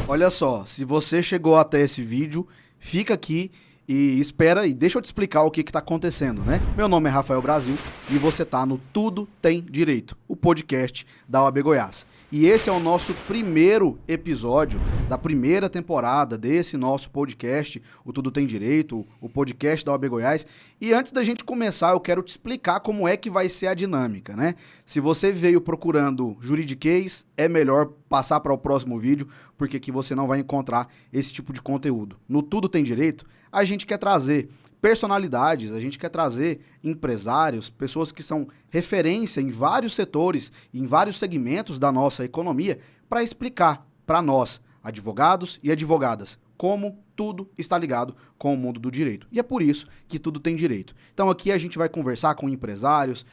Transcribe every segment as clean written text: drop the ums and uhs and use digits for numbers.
Olha só, se você chegou até esse vídeo, fica aqui e espera e deixa eu te explicar o que está acontecendo, né? Meu nome é Rafael Brasil e você tá no Tudo Tem Direito, o podcast da OAB Goiás. E esse é o nosso primeiro episódio da primeira temporada desse nosso podcast, o Tudo Tem Direito, o podcast da OAB Goiás. E antes da gente começar, eu quero te explicar como é que vai ser a dinâmica, né? Se você veio procurando juridiquês, é melhor passar para o próximo vídeo, porque aqui você não vai encontrar esse tipo de conteúdo. No Tudo Tem Direito, a gente quer trazer personalidades, a gente quer trazer empresários, pessoas que são referência em vários setores, em vários segmentos da nossa economia, para explicar para nós, advogados e advogadas, como tudo está ligado com o mundo do direito. E é por isso que tudo tem direito. Então aqui a gente vai conversar com empresários,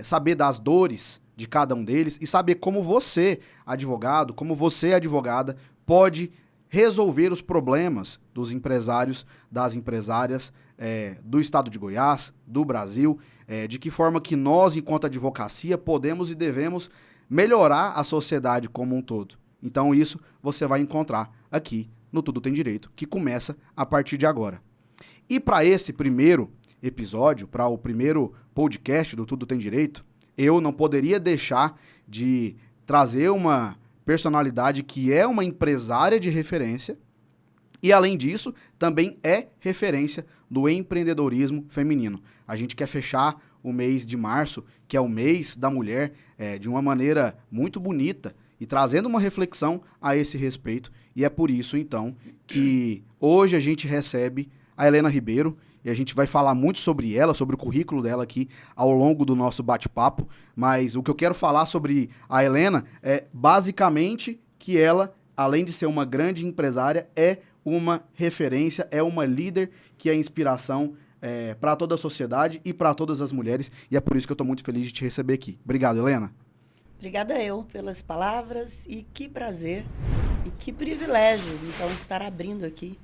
saber das dores de cada um deles e saber como você, advogado, como você, advogada, pode resolver os problemas dos empresários, das empresárias do estado de Goiás, do Brasil, de que forma que nós, enquanto advocacia, podemos e devemos melhorar a sociedade como um todo. Então isso você vai encontrar aqui no Tudo Tem Direito, que começa a partir de agora. E para esse primeiro episódio, para o primeiro podcast do Tudo Tem Direito, eu não poderia deixar de trazer uma personalidade que é uma empresária de referência e, além disso, também é referência do empreendedorismo feminino. A gente quer fechar o mês de março, que é o mês da mulher, de uma maneira muito bonita e trazendo uma reflexão a esse respeito. E é por isso, então, que hoje a gente recebe a Helena Ribeiro e a gente vai falar muito sobre ela, sobre o currículo dela aqui ao longo do nosso bate-papo. Mas o que eu quero falar sobre a Helena é basicamente que ela, além de ser uma grande empresária, é uma referência, é uma líder que é inspiração para toda a sociedade e para todas as mulheres. E é por isso que eu estou muito feliz de te receber aqui. Obrigado, Helena. Obrigada eu pelas palavras e que prazer e que privilégio, então, estar abrindo aqui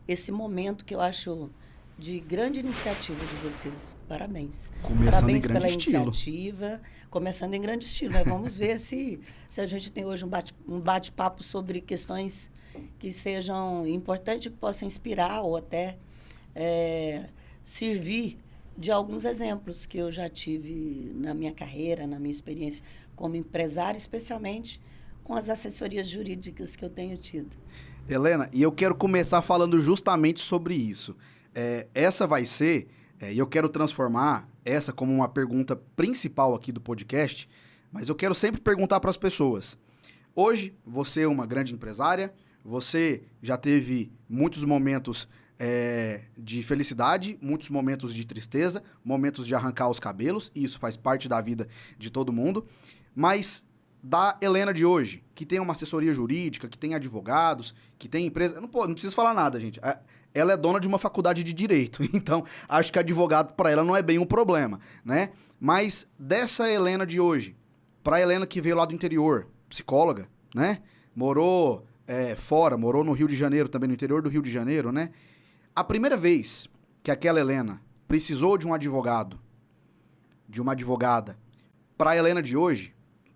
esse momento que eu acho de grande iniciativa de vocês. Parabéns. Começando Parabéns em grande pela estilo. Iniciativa. Começando em grande estilo. Mas vamos ver se a gente tem hoje um bate-papo sobre questões que sejam importantes, que possam inspirar ou até servir de alguns exemplos que eu já tive na minha carreira, na minha experiência como empresária, especialmente com as assessorias jurídicas que eu tenho tido. Helena, e eu quero começar falando justamente sobre isso. Essa vai ser, e eu quero transformar essa como uma pergunta principal aqui do podcast, mas eu quero sempre perguntar para as pessoas. Hoje, você é uma grande empresária, você já teve muitos momentos de felicidade, muitos momentos de tristeza, momentos de arrancar os cabelos, e isso faz parte da vida de todo mundo, mas da Helena de hoje, que tem uma assessoria jurídica, que tem advogados, que tem empresa... Não preciso falar nada, gente. Ela é dona de uma faculdade de direito, então acho que advogado para ela não é bem um problema, né? Mas dessa Helena de hoje, para a Helena que veio lá do interior, psicóloga, né? Morou fora, morou no Rio de Janeiro, também no interior do Rio de Janeiro, né? A primeira vez que aquela Helena precisou de um advogado, de uma advogada, para a Helena de hoje,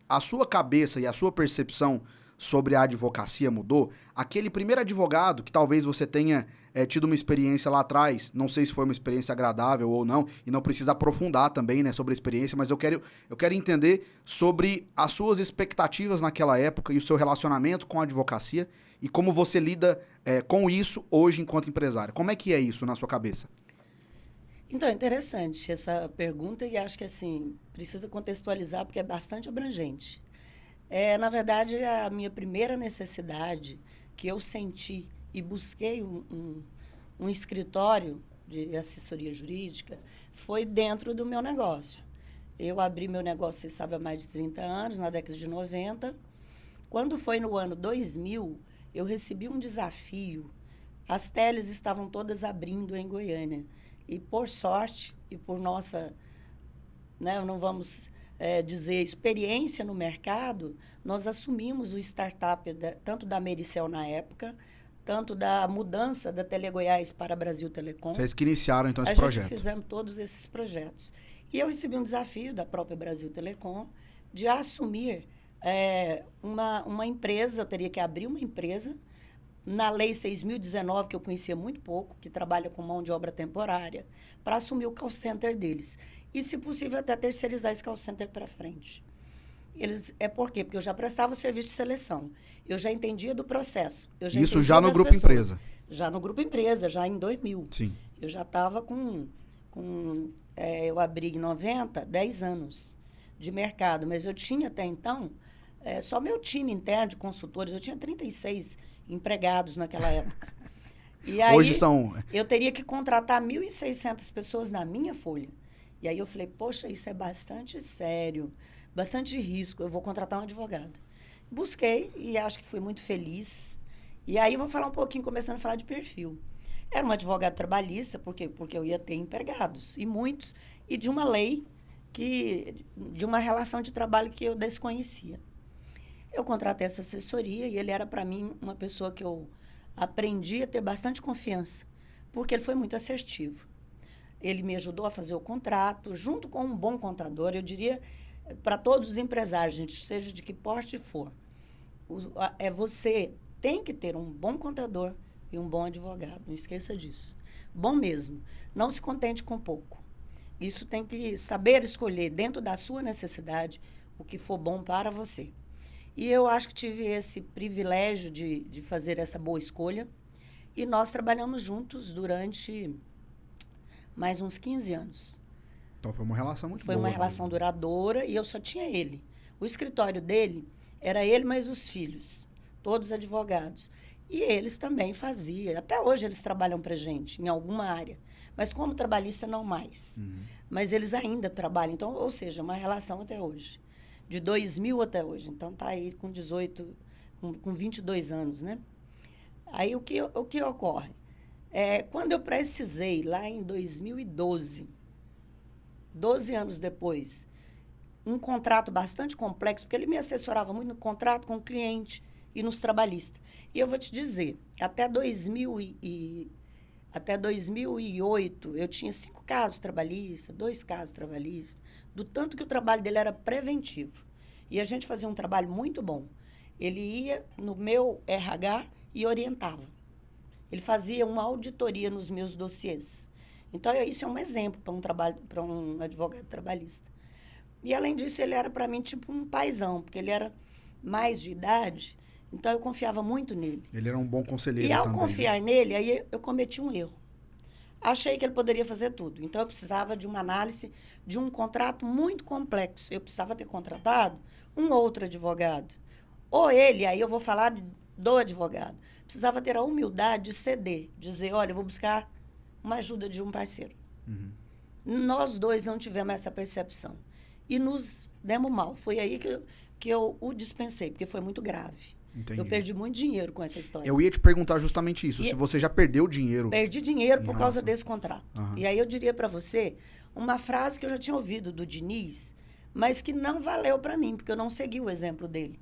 a sua cabeça e a sua percepção sobre a advocacia mudou? Aquele primeiro advogado que talvez você tenha tido uma experiência lá atrás, não sei se foi uma experiência agradável ou não, e não precisa aprofundar também, né, sobre a experiência, mas eu quero entender sobre as suas expectativas naquela época e o seu relacionamento com a advocacia e como você lida com isso hoje enquanto empresária. Como é que é isso na sua cabeça? Então, é interessante essa pergunta e acho que, assim, precisa contextualizar porque é bastante abrangente. Na verdade, a minha primeira necessidade que eu senti e busquei um escritório de assessoria jurídica foi dentro do meu negócio. Eu abri meu negócio, vocês sabem, há mais de 30 anos, na década de 90. Quando foi no ano 2000, eu recebi um desafio. As teles estavam todas abrindo em Goiânia. E, por sorte, e por nossa, né, não vamos dizer, experiência no mercado, nós assumimos o startup tanto da Mericel na época, tanto da mudança da Tele Goiás para Brasil Telecom. Vocês que iniciaram, então, esse projeto. A gente fizemos todos esses projetos. E eu recebi um desafio da própria Brasil Telecom de assumir uma empresa, eu teria que abrir uma empresa na Lei 6.019, que eu conhecia muito pouco, que trabalha com mão de obra temporária, para assumir o call center deles. E, se possível, até terceirizar esse call center para frente. Por quê? Porque eu já prestava o serviço de seleção. Eu já entendia do processo. Isso já no Grupo Empresa? Já no Grupo Empresa, já em 2000. Sim. Eu já estava eu abri em 90, 10 anos de mercado. Mas eu tinha até então, só meu time interno de consultores, eu tinha 36 empregados naquela época. E aí, hoje são... eu teria que contratar 1.600 pessoas na minha folha. E aí eu falei, poxa, isso é bastante sério, bastante risco, eu vou contratar um advogado. Busquei e acho que fui muito feliz. E aí eu vou falar um pouquinho, começando a falar de perfil. Era um advogado trabalhista, porque eu ia ter empregados, e muitos, e de uma lei, de uma relação de trabalho que eu desconhecia. Eu contratei essa assessoria e ele era, para mim, uma pessoa que eu aprendi a ter bastante confiança, porque ele foi muito assertivo. Ele me ajudou a fazer o contrato, junto com um bom contador. Eu diria, para todos os empresários, gente, seja de que porte for, você tem que ter um bom contador e um bom advogado. Não esqueça disso. Bom mesmo. Não se contente com pouco. Isso tem que saber escolher, dentro da sua necessidade, o que for bom para você. E eu acho que tive esse privilégio de fazer essa boa escolha. E nós trabalhamos juntos durante mais uns 15 anos. Então foi uma relação muito boa. Foi uma relação duradoura e eu só tinha ele. O escritório dele era ele mais os filhos, todos advogados. E eles também faziam. Até hoje eles trabalham para gente, em alguma área. Mas como trabalhista, não mais. Uhum. Mas eles ainda trabalham. Então, ou seja, uma relação até hoje. De 2000 até hoje. Então, está aí com 22 anos, né? Aí, o que ocorre? Quando eu precisei, lá em 2012, 12 anos depois, um contrato bastante complexo, porque ele me assessorava muito no contrato com o cliente e nos trabalhistas. E eu vou te dizer, até 2008, eu tinha 5 casos trabalhistas, 2 casos trabalhistas, do tanto que o trabalho dele era preventivo. E a gente fazia um trabalho muito bom. Ele ia no meu RH e orientava. Ele fazia uma auditoria nos meus dossiês. Então, isso é um exemplo para um advogado trabalhista. E, além disso, ele era, para mim, tipo um paizão, porque ele era mais de idade, então eu confiava muito nele. Ele era um bom conselheiro também. E, ao também, confiar nele, aí eu cometi um erro. Achei que ele poderia fazer tudo. Então, eu precisava de uma análise de um contrato muito complexo. Eu precisava ter contratado um outro advogado. Ou ele, aí eu vou falar do advogado. Precisava ter a humildade de ceder, dizer, olha, eu vou buscar uma ajuda de um parceiro. Uhum. Nós dois não tivemos essa percepção. E nos demos mal. Foi aí que eu o dispensei, porque foi muito grave. Entendi. Eu perdi muito dinheiro com essa história. Eu ia te perguntar justamente isso, se você já perdeu dinheiro. Perdi dinheiro por causa desse contrato. Uhum. E aí eu diria para você uma frase que eu já tinha ouvido do Diniz, mas que não valeu para mim, porque eu não segui o exemplo dele.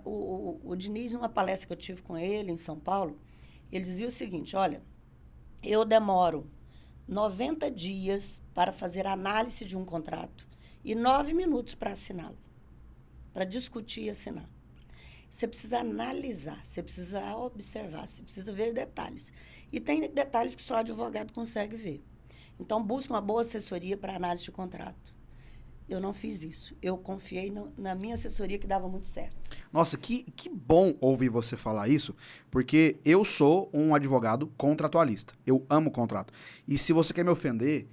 O Diniz, numa palestra que eu tive com ele em São Paulo, ele dizia o seguinte, olha, eu demoro 90 dias para fazer a análise de um contrato e 9 minutos para assiná-lo, para discutir e assinar. Você precisa analisar, você precisa observar, você precisa ver detalhes. E tem detalhes que só o advogado consegue ver. Então, busque uma boa assessoria para análise de contrato. Eu não fiz isso. Eu confiei na minha assessoria, que dava muito certo. Nossa, que bom ouvir você falar isso, porque eu sou um advogado contratualista. Eu amo contrato. E se você quer me ofender,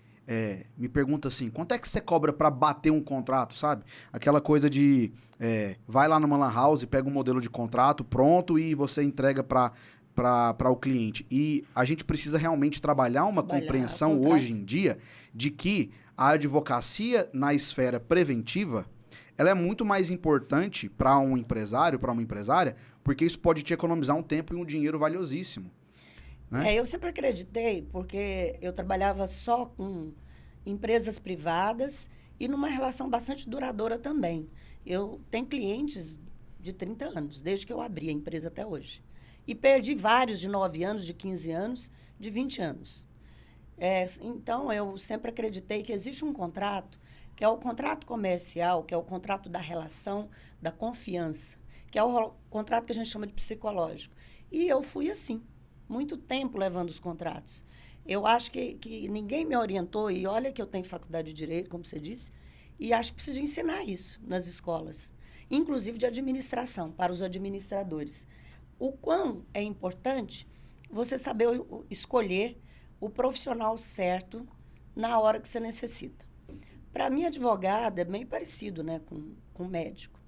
me pergunta assim, quanto é que você cobra para bater um contrato, sabe? Aquela coisa de, vai lá numa lan house, pega um modelo de contrato pronto e você entrega para o cliente. E a gente precisa realmente trabalhar uma compreensão hoje em dia de que a advocacia na esfera preventiva, ela é muito mais importante para um empresário, para uma empresária, porque isso pode te economizar um tempo e um dinheiro valiosíssimo. Né? Eu sempre acreditei, porque eu trabalhava só com empresas privadas e numa relação bastante duradoura também. Eu tenho clientes de 30 anos, desde que eu abri a empresa até hoje. E perdi vários de 9 anos, de 15 anos, de 20 anos. Então, eu sempre acreditei que existe um contrato, que é o contrato comercial, que é o contrato da relação, da confiança, que é o contrato que a gente chama de psicológico. E eu fui assim, muito tempo levando os contratos. Eu acho que ninguém me orientou, e olha que eu tenho faculdade de Direito, como você disse, e acho que preciso ensinar isso nas escolas, inclusive de administração, para os administradores. O quão é importante você saber escolher o profissional certo na hora que você necessita. Para mim, advogado é bem parecido, né, com médico.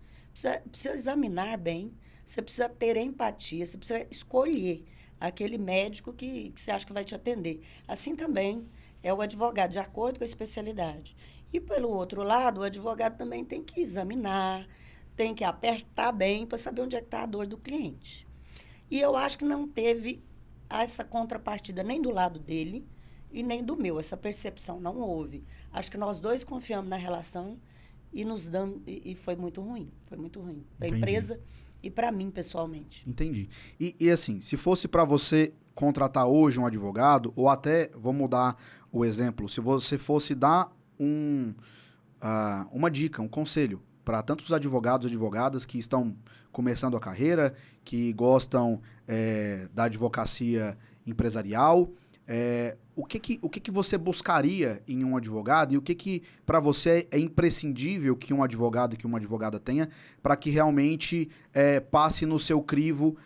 Precisa examinar bem, você precisa ter empatia, você precisa escolher aquele médico que você acha que vai te atender. Assim também é o advogado, de acordo com a especialidade. E, pelo outro lado, o advogado também tem que examinar, tem que apertar bem para saber onde é que está a dor do cliente. E eu acho que não teve essa contrapartida nem do lado dele e nem do meu. Essa percepção não houve. Acho que nós dois confiamos na relação e nos damos, e foi muito ruim. Foi muito ruim. Para a empresa e para mim, pessoalmente. Entendi. E assim, se fosse para você contratar hoje um advogado, ou até, vou mudar o exemplo, se você fosse dar uma dica, um conselho para tantos advogados e advogadas que estão começando a carreira, que gostam da advocacia empresarial, o que você buscaria em um advogado e o que para você é imprescindível que um advogado e que uma advogada tenha para que realmente passe no seu crivo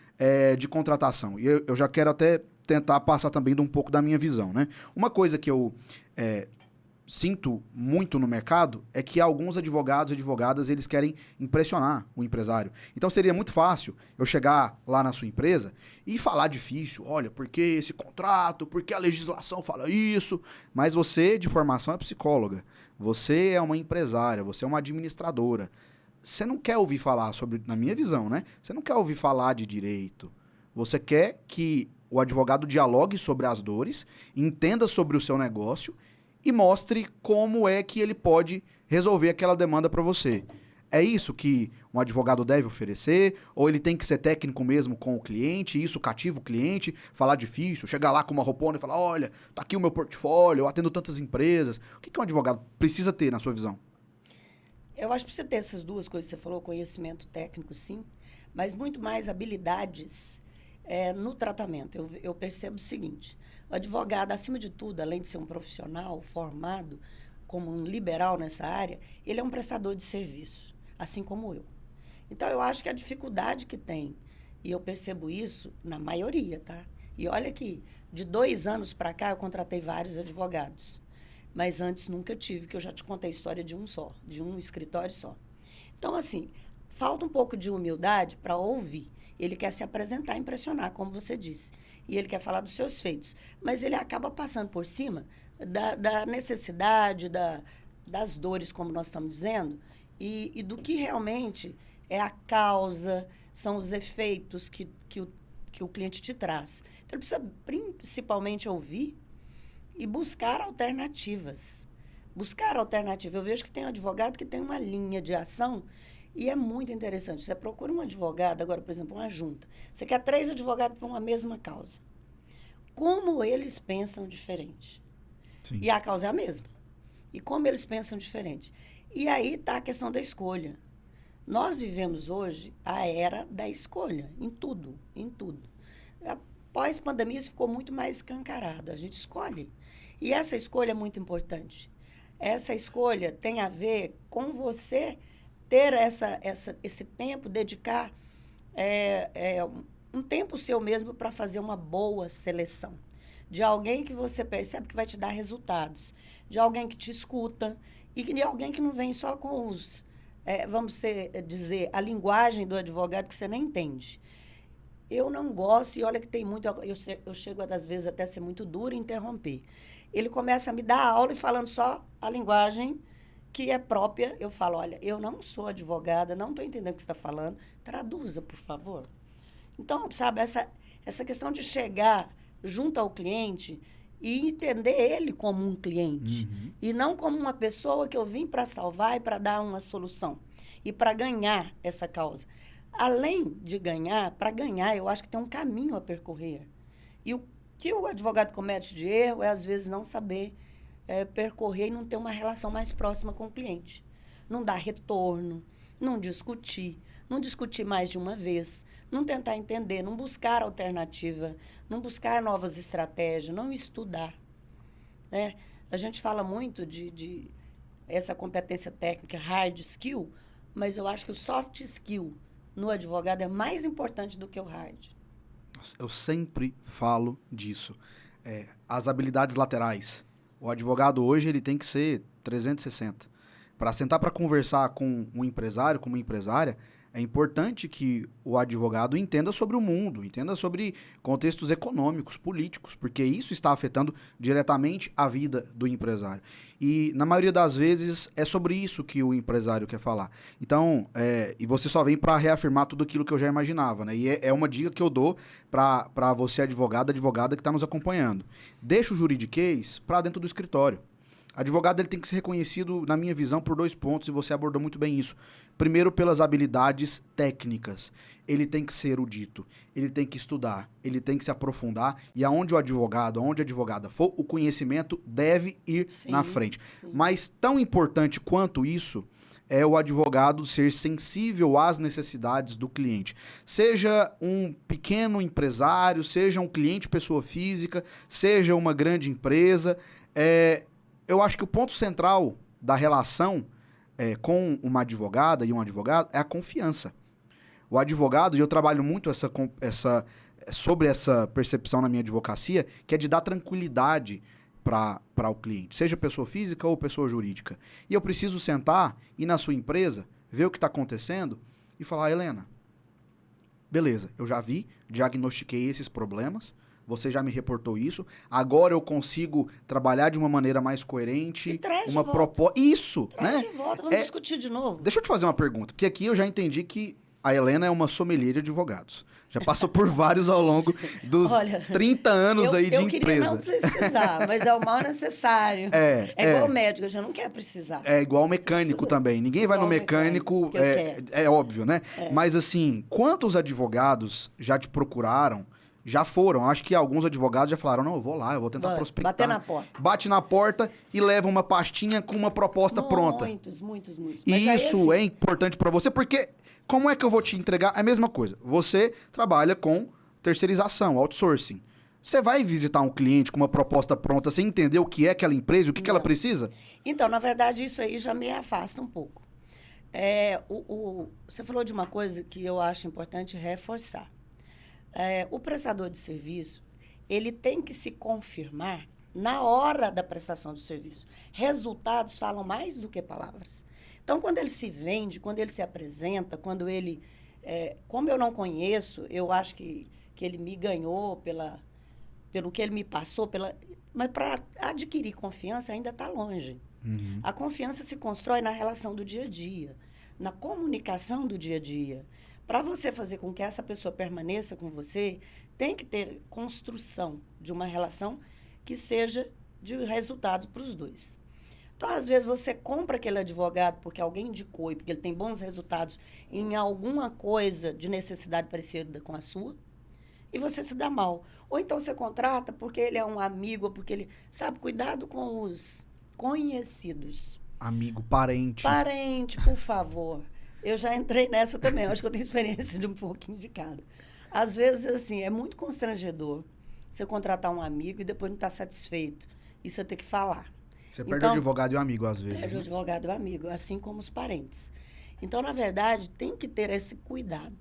de contratação? E eu já quero até tentar passar também de um pouco da minha visão, né? Uma coisa que eu sinto muito no mercado é que alguns advogados e advogadas, eles querem impressionar o empresário. Então seria muito fácil eu chegar lá na sua empresa e falar difícil, olha, porque esse contrato, porque a legislação fala isso, mas você de formação é psicóloga, você é uma empresária, você é uma administradora. Você não quer ouvir falar sobre, na minha visão, né? Você não quer ouvir falar de direito. Você quer que o advogado dialogue sobre as dores, entenda sobre o seu negócio e mostre como é que ele pode resolver aquela demanda para você. É isso que um advogado deve oferecer? Ou ele tem que ser técnico mesmo com o cliente, isso cativa o cliente, falar difícil, chegar lá com uma roupona e falar, olha, tá aqui o meu portfólio, eu atendo tantas empresas. O que um advogado precisa ter, na sua visão? Eu acho que precisa ter essas duas coisas que você falou, conhecimento técnico, sim, mas muito mais habilidades no tratamento. Eu percebo o seguinte, o advogado, acima de tudo, além de ser um profissional formado como um liberal nessa área, ele é um prestador de serviço, assim como eu. Então, eu acho que a dificuldade que tem, e eu percebo isso na maioria, tá? E olha que de 2 anos para cá, eu contratei vários advogados. Mas antes nunca tive, que eu já te contei a história de um só, de um escritório só. Então, assim, falta um pouco de humildade para ouvir. Ele quer se apresentar, impressionar, como você disse. E ele quer falar dos seus feitos. Mas ele acaba passando por cima da necessidade, das dores, como nós estamos dizendo, e do que realmente é a causa, são os efeitos que o cliente te traz. Então, ele precisa principalmente ouvir e buscar alternativas. Buscar alternativa. Eu vejo que tem um advogado que tem uma linha de ação e é muito interessante. Você procura um advogado, agora, por exemplo, uma junta. Você quer 3 advogados para uma mesma causa. Como eles pensam diferente? Sim. E a causa é a mesma. E como eles pensam diferente? E aí está a questão da escolha. Nós vivemos hoje a era da escolha, em tudo, em tudo. Após pandemia, isso ficou muito mais escancarado. A gente escolhe. E essa escolha é muito importante. Essa escolha tem a ver com você ter esse tempo, dedicar um tempo seu mesmo para fazer uma boa seleção. De alguém que você percebe que vai te dar resultados. De alguém que te escuta. E de alguém que não vem só com os... dizer, a linguagem do advogado que você nem entende. Eu não gosto, e olha que tem muito... Eu chego, às vezes, até a ser muito dura e interromper. Ele começa a me dar aula e falando só a linguagem que é própria. Eu falo, olha, eu não sou advogada, não estou entendendo o que você está falando. Traduza, por favor. Então, sabe, essa questão de chegar junto ao cliente e entender ele como um cliente. Uhum. E não como uma pessoa que eu vim para salvar e para dar uma solução. E para ganhar essa causa. Além de ganhar, para ganhar, eu acho que tem um caminho a percorrer. E o que o advogado comete de erro é, às vezes, não saber percorrer e não ter uma relação mais próxima com o cliente. Não dar retorno, não discutir, não discutir mais de uma vez, não tentar entender, não buscar alternativa, não buscar novas estratégias, não estudar, né? A gente fala muito de essa competência técnica, hard skill, mas eu acho que o soft skill no advogado é mais importante do que o hard. Eu sempre falo disso. As habilidades laterais. O advogado hoje ele tem que ser 360. Para sentar para conversar com um empresário, com uma empresária, é importante que o advogado entenda sobre o mundo, entenda sobre contextos econômicos, políticos, porque isso está afetando diretamente a vida do empresário. E, na maioria das vezes, é sobre isso que o empresário quer falar. Então, e você só vem para reafirmar tudo aquilo que eu já imaginava, né? E é uma dica que eu dou para você, advogada que está nos acompanhando. Deixa o juridiquês para dentro do escritório. Advogado ele tem que ser reconhecido, na minha visão, por 2 pontos, e você abordou muito bem isso. Primeiro, pelas habilidades técnicas. Ele tem que ser erudito, ele tem que estudar, ele tem que se aprofundar, e aonde o advogado, aonde a advogada for, o conhecimento deve ir na frente. Sim. Mas tão importante quanto isso é o advogado ser sensível às necessidades do cliente. Seja um pequeno empresário, seja um cliente pessoa física, seja uma grande empresa, eu acho que o ponto central da relação com uma advogada e um advogado é a confiança. O advogado, e eu trabalho muito sobre essa percepção na minha advocacia, que é de dar tranquilidade para o cliente, seja pessoa física ou pessoa jurídica. E eu preciso sentar, ir na sua empresa, ver o que está acontecendo e falar, Helena, beleza, eu já vi, diagnostiquei esses problemas, você já me reportou isso. Agora eu consigo trabalhar de uma maneira mais coerente. E traz uma proposta. Isso, traz né? De volta, vamos discutir de novo. Deixa eu te fazer uma pergunta, porque aqui eu já entendi que a Helena é uma sommelier de advogados. Já passou por vários ao longo dos 30 anos aí de empresa. Eu queria não precisar, mas é o mal necessário. É igual médico, já não quer precisar. É igual mecânico também. Ninguém vai no mecânico, é óbvio, né? Mas assim, quantos advogados já te procuraram? Já foram. Acho que alguns advogados já falaram, não, eu vou lá, eu vou tentar prospectar. Bater na porta. Bate na porta e leva uma pastinha com uma proposta pronta. Muitos. E isso é importante para você, porque como é que eu vou te entregar? É a mesma coisa. Você trabalha com terceirização, outsourcing. Você vai visitar um cliente com uma proposta pronta sem entender o que é aquela empresa, o que ela precisa? Então, na verdade, isso aí já me afasta um pouco. Você falou de uma coisa que eu acho importante reforçar. O prestador de serviço, ele tem que se confirmar na hora da prestação do serviço. Resultados falam mais do que palavras. Então, quando ele se vende, quando ele se apresenta, quando ele... como eu não conheço, eu acho que ele me ganhou pelo que ele me passou, mas para adquirir confiança ainda está longe. Uhum. A confiança se constrói na relação do dia a dia, na comunicação do dia a dia. Para você fazer com que essa pessoa permaneça com você, tem que ter construção de uma relação que seja de resultados para os dois. Então, às vezes, você compra aquele advogado porque alguém indicou e porque ele tem bons resultados em alguma coisa de necessidade parecida com a sua, e você se dá mal. Ou então você contrata porque ele é um amigo, ou porque ele... Sabe, cuidado com os conhecidos. Amigo, parente. Parente, por favor. Eu já entrei nessa também. Eu acho que eu tenho experiência de um pouquinho de cada. Às vezes, assim, é muito constrangedor você contratar um amigo e depois não estar satisfeito. E você ter que falar. Você perde o advogado e o amigo, às vezes. Perde o advogado e o amigo, assim como os parentes. Então, na verdade, tem que ter esse cuidado.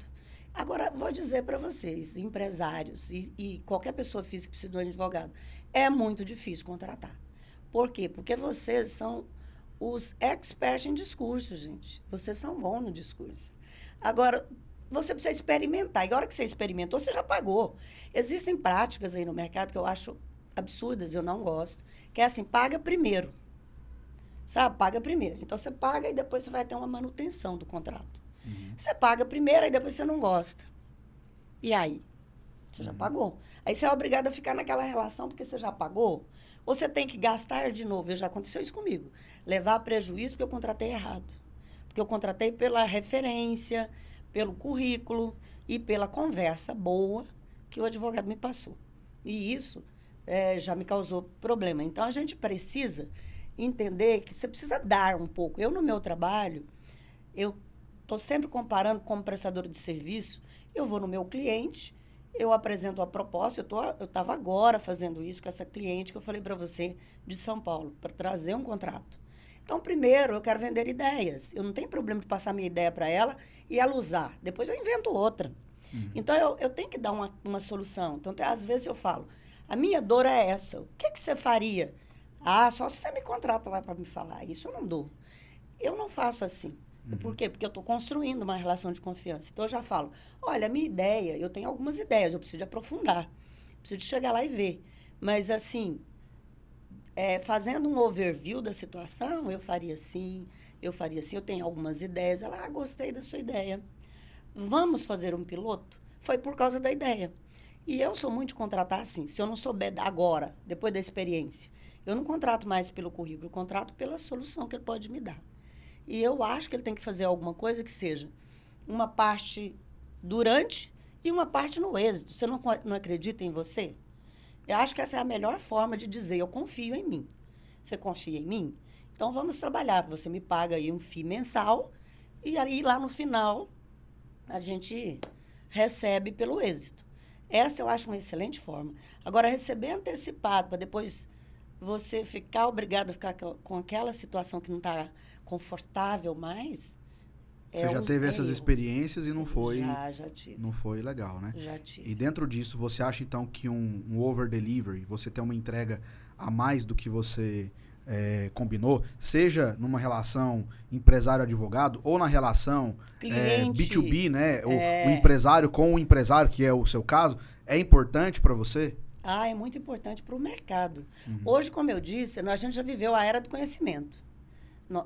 Agora, vou dizer para vocês, empresários e qualquer pessoa física que precisa de um advogado, é muito difícil contratar. Por quê? Porque vocês são os experts em discurso, gente. Vocês são bons no discurso. Agora, você precisa experimentar. E a hora que você experimentou, você já pagou. Existem práticas aí no mercado que eu acho absurdas, eu não gosto, que é assim, paga primeiro. Sabe? Paga primeiro. Então, você paga e depois você vai ter uma manutenção do contrato. Uhum. Você paga primeiro e depois você não gosta. E aí? Você já pagou. Aí você é obrigado a ficar naquela relação porque você já pagou. Ou você tem que gastar de novo. Já aconteceu isso comigo. Levar prejuízo porque eu contratei errado. Porque eu contratei pela referência, pelo currículo e pela conversa boa que o advogado me passou. E isso já me causou problema. Então, a gente precisa entender que você precisa dar um pouco. Eu, no meu trabalho, eu estou sempre comparando como prestadora de serviço. Eu vou no meu cliente, eu apresento a proposta. Eu estava agora fazendo isso com essa cliente que eu falei para você de São Paulo, para trazer um contrato. Então, primeiro, eu quero vender ideias. Eu não tenho problema de passar minha ideia para ela e ela usar. Depois eu invento outra. Então, eu tenho que dar uma solução. Então, às vezes eu falo, a minha dor é essa. O que você faria? Ah, só se você me contrata lá para me falar. Isso eu não dou. Eu não faço assim. Por quê? Porque eu estou construindo uma relação de confiança. Então, eu já falo, olha, a minha ideia, eu tenho algumas ideias, eu preciso de aprofundar. Preciso de chegar lá e ver. Mas, assim, fazendo um overview da situação, eu faria assim, eu tenho algumas ideias. Ela, gostei da sua ideia. Vamos fazer um piloto? Foi por causa da ideia. E eu sou muito de contratar assim. Se eu não souber agora, depois da experiência, eu não contrato mais pelo currículo, eu contrato pela solução que ele pode me dar. E eu acho que ele tem que fazer alguma coisa que seja uma parte durante e uma parte no êxito. Você não acredita em você? Eu acho que essa é a melhor forma de dizer, eu confio em mim. Você confia em mim? Então, vamos trabalhar. Você me paga aí um FII mensal e aí, lá no final, a gente recebe pelo êxito. Essa eu acho uma excelente forma. Agora, receber antecipado para depois você ficar obrigado a ficar com aquela situação que não está confortável mais... Você já teve essas experiências e não foi... Já tive. Não foi legal, né? Já tive. E dentro disso, você acha, então, que um over-delivery, você ter uma entrega a mais do que você combinou, seja numa relação empresário-advogado ou na relação B2B, né? O empresário com o empresário, que é o seu caso, é importante para você? É muito importante para o mercado. Hoje, como eu disse, a gente já viveu a era do conhecimento.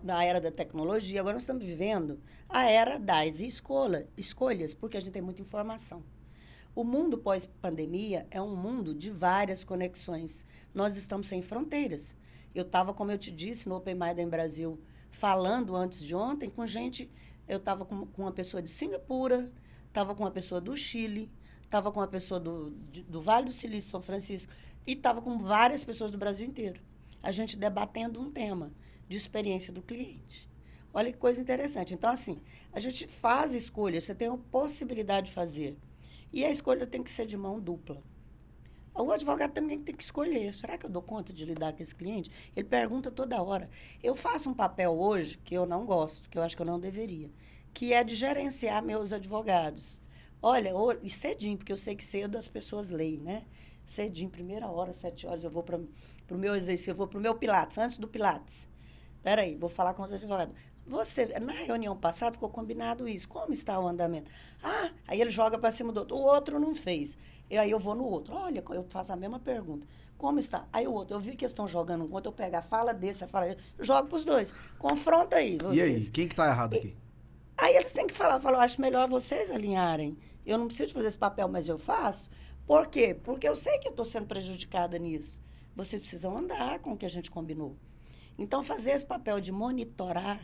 Na era da tecnologia, agora nós estamos vivendo a era das escolhas, porque a gente tem muita informação. O mundo pós-pandemia é um mundo de várias conexões. Nós estamos sem fronteiras. Eu estava, como eu te disse, no Open Mind em Brasil, falando antes de ontem com gente... Eu estava com uma pessoa de Singapura, estava com uma pessoa do Chile, estava com uma pessoa do Vale do Silício, São Francisco, e estava com várias pessoas do Brasil inteiro. A gente debatendo um tema de experiência do cliente. Olha que coisa interessante. Então, assim, a gente faz escolhas, você tem a possibilidade de fazer. E a escolha tem que ser de mão dupla. O advogado também tem que escolher. Será que eu dou conta de lidar com esse cliente? Ele pergunta toda hora. Eu faço um papel hoje que eu não gosto, que eu acho que eu não deveria, que é de gerenciar meus advogados. Olha, e cedinho, porque eu sei que cedo as pessoas leem, né? Cedinho, 1h, 7h, eu vou para o meu exercício, eu vou para o meu Pilates, antes do Pilates. Peraí, vou falar com os advogados. Na reunião passada ficou combinado isso. Como está o andamento? Aí ele joga para cima do outro. O outro não fez. E aí eu vou no outro. Olha, eu faço a mesma pergunta. Como está? Aí o outro, eu vi que eles estão jogando um contra, eu pego a fala desse, a fala dele, jogo para os dois. Confronta aí, vocês. E aí, quem que está errado aqui? Aí eles têm que falar, eu acho melhor vocês alinharem. Eu não preciso fazer esse papel, mas eu faço. Por quê? Porque eu sei que eu estou sendo prejudicada nisso. Vocês precisam andar com o que a gente combinou. Então, fazer esse papel de monitorar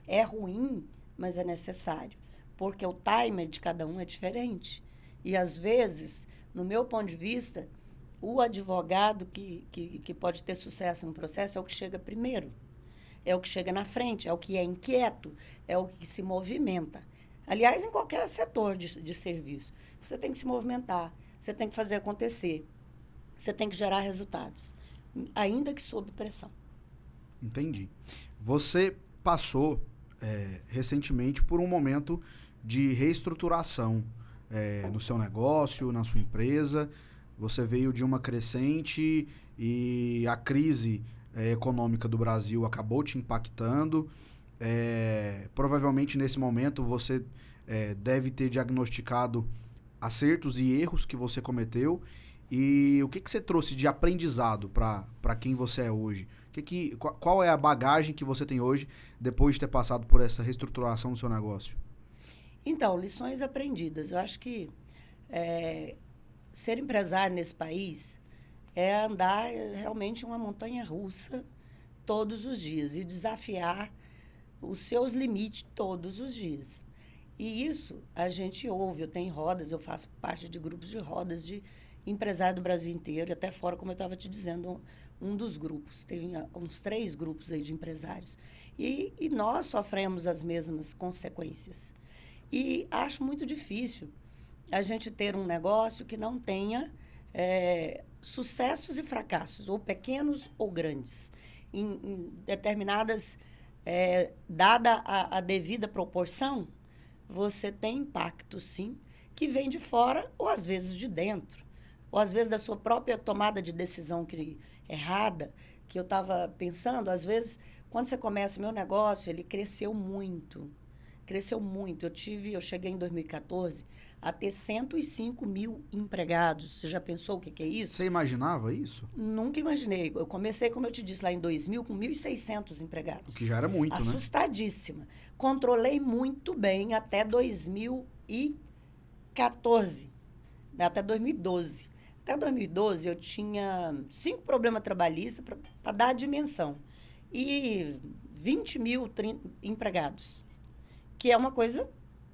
é ruim, mas é necessário, porque o timer de cada um é diferente. E, às vezes, no meu ponto de vista, o advogado que pode ter sucesso no processo é o que chega primeiro, é o que chega na frente, é o que é inquieto, é o que se movimenta. Aliás, em qualquer setor de serviço, você tem que se movimentar, você tem que fazer acontecer, você tem que gerar resultados, ainda que sob pressão. Entendi. Você passou recentemente por um momento de reestruturação no seu negócio, na sua empresa. Você veio de uma crescente e a crise econômica do Brasil acabou te impactando. Provavelmente, nesse momento, você deve ter diagnosticado acertos e erros que você cometeu. E o que você trouxe de aprendizado para quem você é hoje? Qual é a bagagem que você tem hoje depois de ter passado por essa reestruturação do seu negócio? Então, lições aprendidas. Eu acho que ser empresário nesse país é andar realmente uma montanha-russa todos os dias e desafiar os seus limites todos os dias. E isso a gente ouve. Eu tenho rodas, eu faço parte de grupos de rodas de empresário do Brasil inteiro, e até fora, como eu estava te dizendo, um dos grupos. Tem uns 3 grupos aí de empresários. E nós sofremos as mesmas consequências. E acho muito difícil a gente ter um negócio que não tenha sucessos e fracassos, ou pequenos ou grandes. Em determinadas, dada a devida proporção, você tem impacto, sim, que vem de fora ou às vezes de dentro. Ou às vezes da sua própria tomada de decisão errada, que eu estava pensando, às vezes, quando você começa o meu negócio, ele cresceu muito. Cresceu muito. Eu cheguei em 2014 a ter 105 mil empregados. Você já pensou o que é isso? Você imaginava isso? Nunca imaginei. Eu comecei, como eu te disse, lá em 2000, com 1.600 empregados. O que já era muito, Assustadíssima. Controlei muito bem até 2014, até 2012. Até 2012, eu tinha 5 problemas trabalhistas para dar a dimensão. E 20 mil empregados, que é uma coisa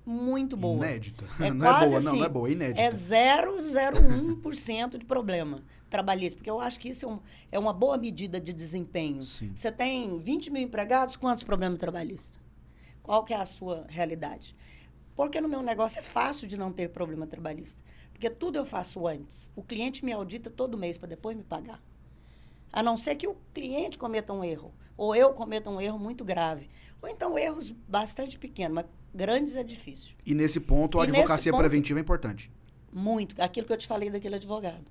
muito boa. Inédita. É não quase é boa, assim, não é boa, é inédita. É 0,01% de problema trabalhista, porque eu acho que isso é uma boa medida de desempenho. Sim. Você tem 20 mil empregados, quantos problemas trabalhistas? Qual que é a sua realidade? Porque no meu negócio é fácil de não ter problema trabalhista. Porque tudo eu faço antes. O cliente me audita todo mês para depois me pagar. A não ser que o cliente cometa um erro, ou eu cometa um erro muito grave. Ou então erros bastante pequenos, mas grandes é difícil. E nesse ponto, a advocacia preventiva é importante. Muito. Aquilo que eu te falei daquele advogado.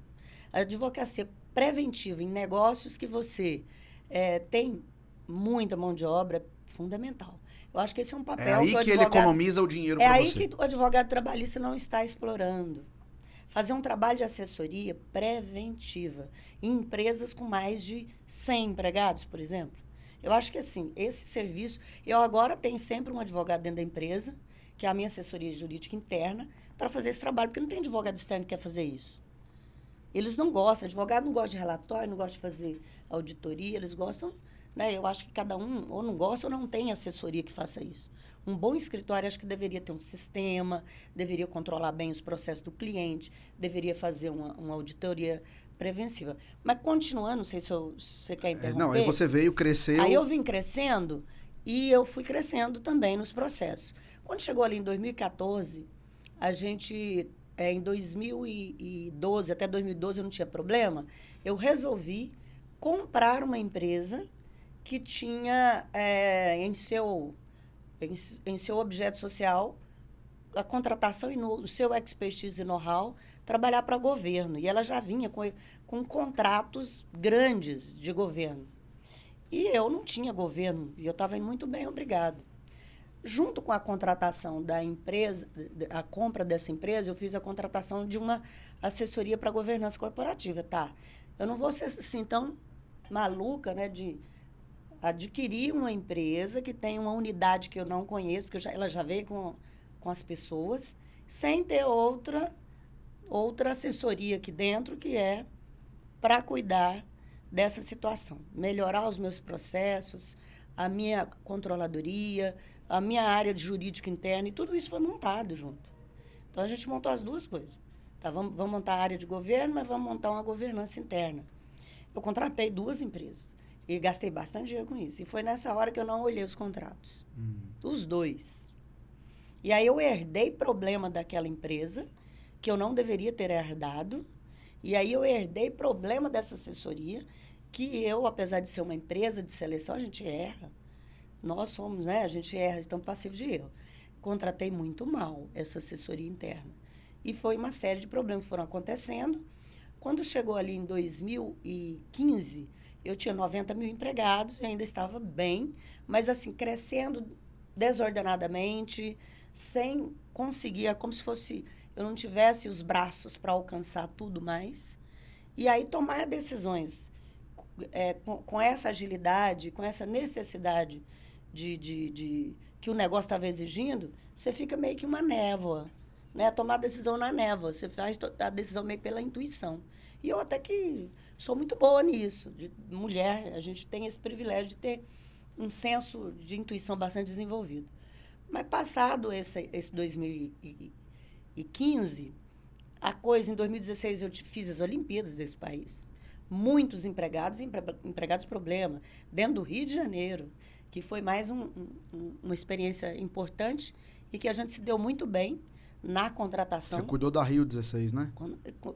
A advocacia preventiva em negócios que você tem muita mão de obra é fundamental. Eu acho que esse é um papel É aí que ele economiza o dinheiro para você. É aí que o advogado trabalhista não está explorando. Fazer um trabalho de assessoria preventiva em empresas com mais de 100 empregados, por exemplo. Eu acho que, assim, esse serviço... Eu agora tenho sempre um advogado dentro da empresa, que é a minha assessoria jurídica interna, para fazer esse trabalho, porque não tem advogado externo que quer fazer isso. Eles não gostam, advogado não gosta de relatório, não gosta de fazer auditoria, eles gostam... Né? Eu acho que cada um ou não gosta ou não tem assessoria que faça isso. Um bom escritório, acho que deveria ter um sistema, deveria controlar bem os processos do cliente, deveria fazer uma auditoria preventiva. Mas, continuando, não sei se você quer interromper. Não, aí você veio, cresceu... Aí eu vim crescendo e eu fui crescendo também nos processos. Quando chegou ali em 2014, a gente... em 2012, até 2012 eu não tinha problema, eu resolvi comprar uma empresa que tinha em seu objeto social a contratação e no seu expertise e know-how trabalhar para governo. E ela já vinha com contratos grandes de governo. E eu não tinha governo, e eu estava indo muito bem, obrigado. Junto com a contratação da empresa, a compra dessa empresa, eu fiz a contratação de uma assessoria para governança corporativa. Tá, eu não vou ser assim tão maluca, né, de adquirir uma empresa que tem uma unidade que eu não conheço, porque ela já veio com as pessoas, sem ter outra assessoria aqui dentro, que é para cuidar dessa situação. Melhorar os meus processos, a minha controladoria, a minha área de jurídica interna, e tudo isso foi montado junto. Então, a gente montou as duas coisas. Tá, vamos montar a área de governo, mas vamos montar uma governança interna. Eu contratei 2 empresas. E gastei bastante dinheiro com isso. E foi nessa hora que eu não olhei os contratos. Os 2. E aí eu herdei problema daquela empresa, que eu não deveria ter herdado. E aí eu herdei problema dessa assessoria, que eu, apesar de ser uma empresa de seleção, a gente erra. Nós somos, né? A gente erra, estamos passivos de erro. Contratei muito mal essa assessoria interna. E foi uma série de problemas que foram acontecendo. Quando chegou ali em 2015... eu tinha 90 mil empregados e ainda estava bem, mas assim, crescendo desordenadamente, sem conseguir, como se fosse eu não tivesse os braços para alcançar tudo mais. E aí tomar decisões com essa agilidade, com essa necessidade que o negócio estava exigindo, você fica meio que uma névoa, né? Tomar decisão na névoa, você faz a decisão meio pela intuição. E eu até que sou muito boa nisso. De mulher, a gente tem esse privilégio de ter um senso de intuição bastante desenvolvido. Mas passado esse 2015, a coisa, em 2016 eu fiz as Olimpíadas desse país. Muitos empregados problema. Dentro do Rio de Janeiro, que foi mais uma experiência importante e que a gente se deu muito bem na contratação. Você cuidou da Rio 16, né?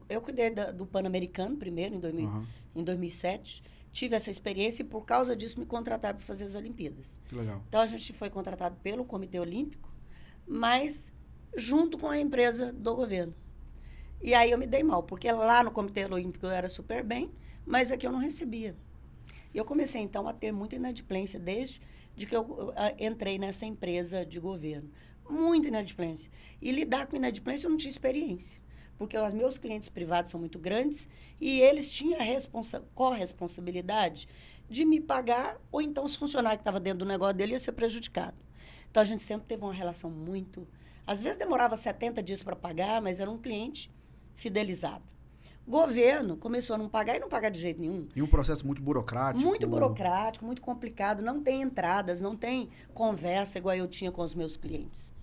Eu cuidei do Pan-Americano primeiro, em 2007. Tive essa experiência e, por causa disso, me contrataram para fazer as Olimpíadas. Que legal. Então, a gente foi contratado pelo Comitê Olímpico, mas junto com a empresa do governo. E aí eu me dei mal, porque lá no Comitê Olímpico eu era super bem, mas aqui eu não recebia. E eu comecei, então, a ter muita inadimplência desde que eu entrei nessa empresa de governo. Muita inadimplência. E lidar com inadimplência eu não tinha experiência, porque os meus clientes privados são muito grandes e eles tinham a corresponsabilidade de me pagar, ou então os funcionários que estavam dentro do negócio dele ia ser prejudicado. Então, a gente sempre teve uma relação muito... Às vezes demorava 70 dias para pagar, mas era um cliente fidelizado. Governo começou a não pagar e não pagar de jeito nenhum. E um processo muito burocrático. Muito burocrático, muito complicado. Não tem entradas, não tem conversa igual eu tinha com os meus clientes.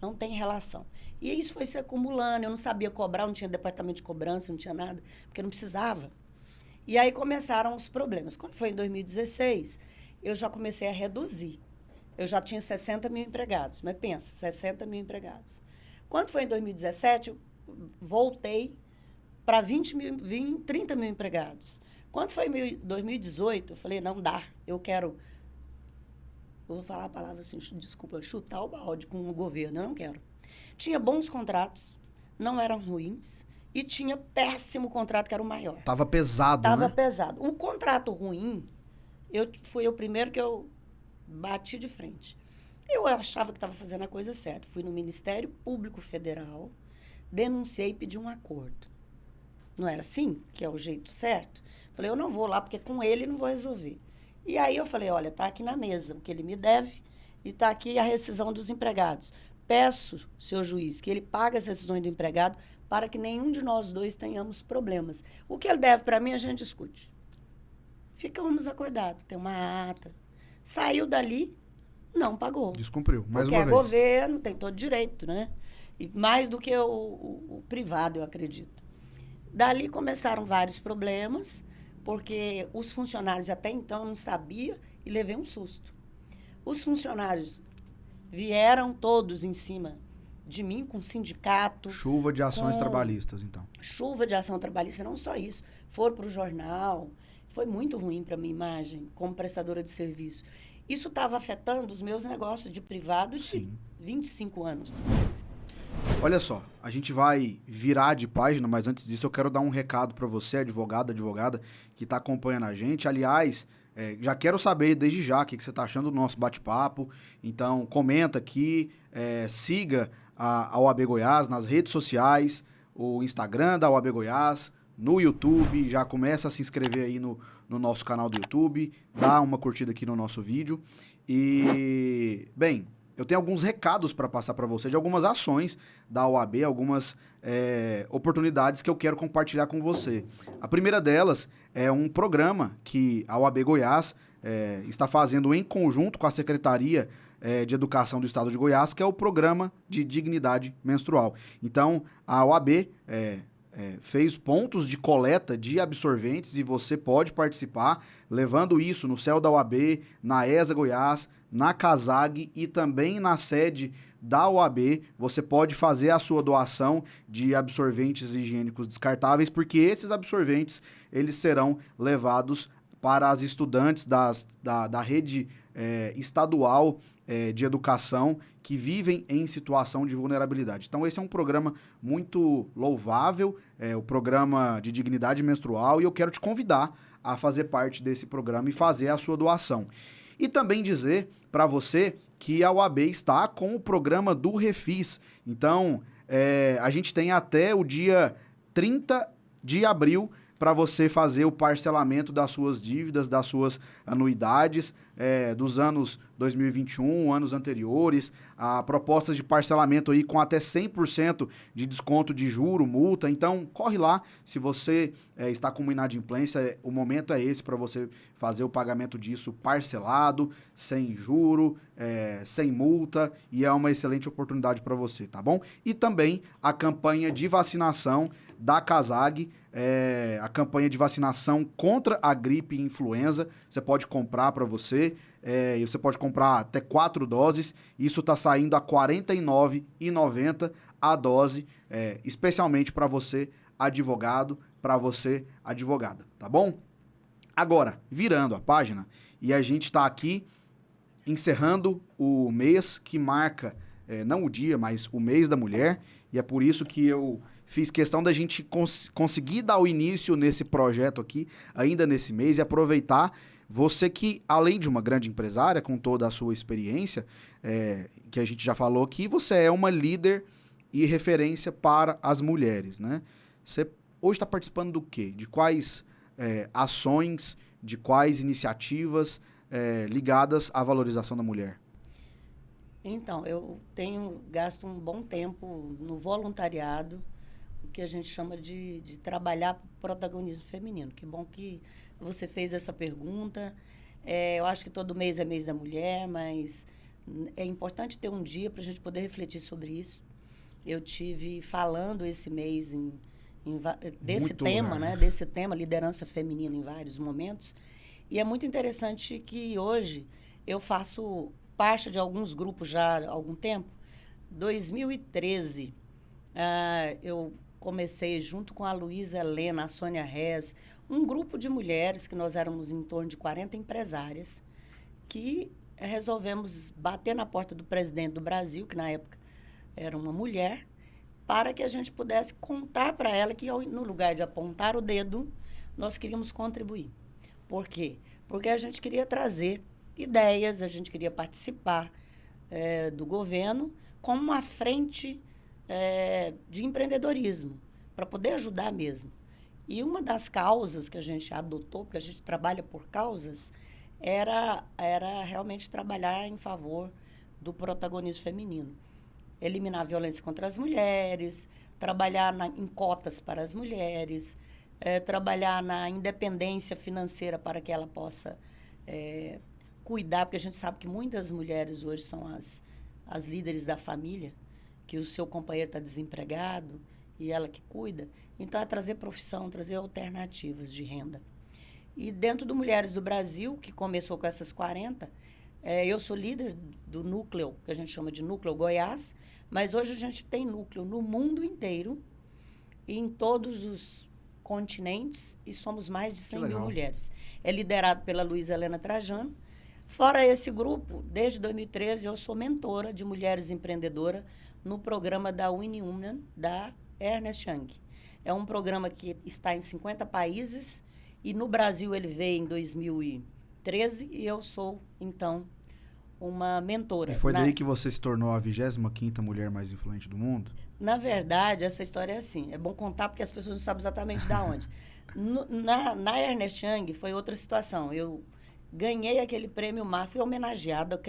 Não tem relação. E isso foi se acumulando. Eu não sabia cobrar, não tinha departamento de cobrança, não tinha nada, porque não precisava. E aí começaram os problemas. Quando foi em 2016, eu já comecei a reduzir. Eu já tinha 60 mil empregados. Mas pensa, 60 mil empregados. Quando foi em 2017, eu voltei para 30 mil empregados. Quando foi em 2018, eu falei, não dá, eu vou falar a palavra assim, desculpa, chutar o balde com o governo, eu não quero. Tinha bons contratos, não eram ruins, e tinha péssimo contrato, que era o maior. Tava pesado, né? Tava pesado. O contrato ruim, fui o primeiro que eu bati de frente. Eu achava que estava fazendo a coisa certa. Fui no Ministério Público Federal, denunciei e pedi um acordo. Não era assim, que é o jeito certo? Falei, eu não vou lá, porque com ele não vou resolver. E aí eu falei, olha, está aqui na mesa o que ele me deve e está aqui a rescisão dos empregados. Peço, senhor juiz, que ele pague as rescisões do empregado para que nenhum de nós dois tenhamos problemas. O que ele deve para mim, a gente discute. Ficamos acordados, tem uma ata. Saiu dali, não pagou. Descumpriu, mais porque uma vez. Porque é governo, tem todo direito, né? E mais do que o privado, eu acredito. Dali começaram vários problemas, porque os funcionários até então não sabiam e levei um susto. Os funcionários vieram todos em cima de mim com sindicato. Chuva de ações trabalhistas, então. Chuva de ação trabalhista, não só isso. Foram para o jornal. Foi muito ruim para a minha imagem como prestadora de serviço. Isso estava afetando os meus negócios de privado de 25 anos. Olha só, a gente vai virar de página, mas antes disso eu quero dar um recado para você, advogada que está acompanhando a gente. Aliás, já quero saber desde já o que você está achando do nosso bate-papo. Então, comenta aqui, siga a OAB Goiás nas redes sociais, o Instagram da OAB Goiás, no YouTube, já começa a se inscrever aí no nosso canal do YouTube, dá uma curtida aqui no nosso vídeo. E, bem, eu tenho alguns recados para passar para você de algumas ações da OAB, algumas oportunidades que eu quero compartilhar com você. A primeira delas é um programa que a OAB Goiás está fazendo em conjunto com a Secretaria de Educação do Estado de Goiás, que é o Programa de Dignidade Menstrual. Então, a OAB fez pontos de coleta de absorventes e você pode participar levando isso no céu da OAB, na ESA Goiás, na CASAG e também na sede da OAB. Você pode fazer a sua doação de absorventes higiênicos descartáveis, porque esses absorventes eles serão levados para as estudantes da rede estadual de educação que vivem em situação de vulnerabilidade. Então, esse é um programa muito louvável, o programa de dignidade menstrual, e eu quero te convidar a fazer parte desse programa e fazer a sua doação. E também dizer para você que a OAB está com o programa do Refis. Então, a gente tem até o dia 30 de abril para você fazer o parcelamento das suas dívidas, das suas anuidades, dos anos 2021, anos anteriores, propostas de parcelamento aí com até 100% de desconto de juro, multa. Então, corre lá, se você está com uma inadimplência, o momento é esse para você fazer o pagamento disso parcelado, sem juro, sem multa, e é uma excelente oportunidade para você, tá bom? E também a campanha de vacinação da CASAG, a campanha de vacinação contra a gripe e influenza, você pode comprar para você, e você pode comprar até 4 doses, isso está saindo a R$ 49,90 a dose, especialmente para você, advogado, para você, advogada, tá bom? Agora, virando a página, e a gente está aqui encerrando o mês que marca, não o dia, mas o mês da mulher, e é por isso que eu fiz questão da gente conseguir dar o início nesse projeto aqui, ainda nesse mês, e aproveitar você que, além de uma grande empresária, com toda a sua experiência, que a gente já falou aqui, você é uma líder e referência para as mulheres, né? Você hoje está participando do quê? De quais ações, de quais iniciativas ligadas à valorização da mulher? Então, eu tenho gasto um bom tempo no voluntariado, o que a gente chama de trabalhar para o protagonismo feminino. Que bom que você fez essa pergunta. Eu acho que todo mês é mês da mulher, mas é importante ter um dia para a gente poder refletir sobre isso. Eu tive falando esse mês desse tema, né? Desse tema, liderança feminina em vários momentos. E é muito interessante que hoje eu faço parte de alguns grupos já há algum tempo. 2013, eu comecei junto com a Luísa Helena, a Sônia Rez, um grupo de mulheres, que nós éramos em torno de 40 empresárias, que resolvemos bater na porta do presidente do Brasil, que na época era uma mulher, para que a gente pudesse contar para ela que, no lugar de apontar o dedo, nós queríamos contribuir. Por quê? Porque a gente queria trazer ideias, a gente queria participar do governo como uma frente de empreendedorismo, para poder ajudar mesmo. E uma das causas que a gente adotou, porque a gente trabalha por causas, era realmente trabalhar em favor do protagonismo feminino. Eliminar a violência contra as mulheres, trabalhar em cotas para as mulheres, trabalhar na independência financeira para que ela possa cuidar, porque a gente sabe que muitas mulheres hoje são as líderes da família, que o seu companheiro está desempregado e ela que cuida. Então, é trazer profissão, trazer alternativas de renda. E dentro do Mulheres do Brasil, que começou com essas 40, eu sou líder do núcleo, que a gente chama de Núcleo Goiás, mas hoje a gente tem núcleo no mundo inteiro, e em todos os continentes, e somos mais de 100 mil mulheres. É liderado pela Luísa Helena Trajano. Fora esse grupo, desde 2013, eu sou mentora de mulheres empreendedoras no programa da Winning Women, da Ernst Young. É um programa que está em 50 países, e no Brasil ele veio em 2013, e eu sou, então, uma mentora. E foi daí que você se tornou a 25ª mulher mais influente do mundo? Na verdade, essa história é assim. É bom contar porque as pessoas não sabem exatamente de onde. Na Ernst Young foi outra situação. Eu ganhei aquele prêmio Master, fui homenageada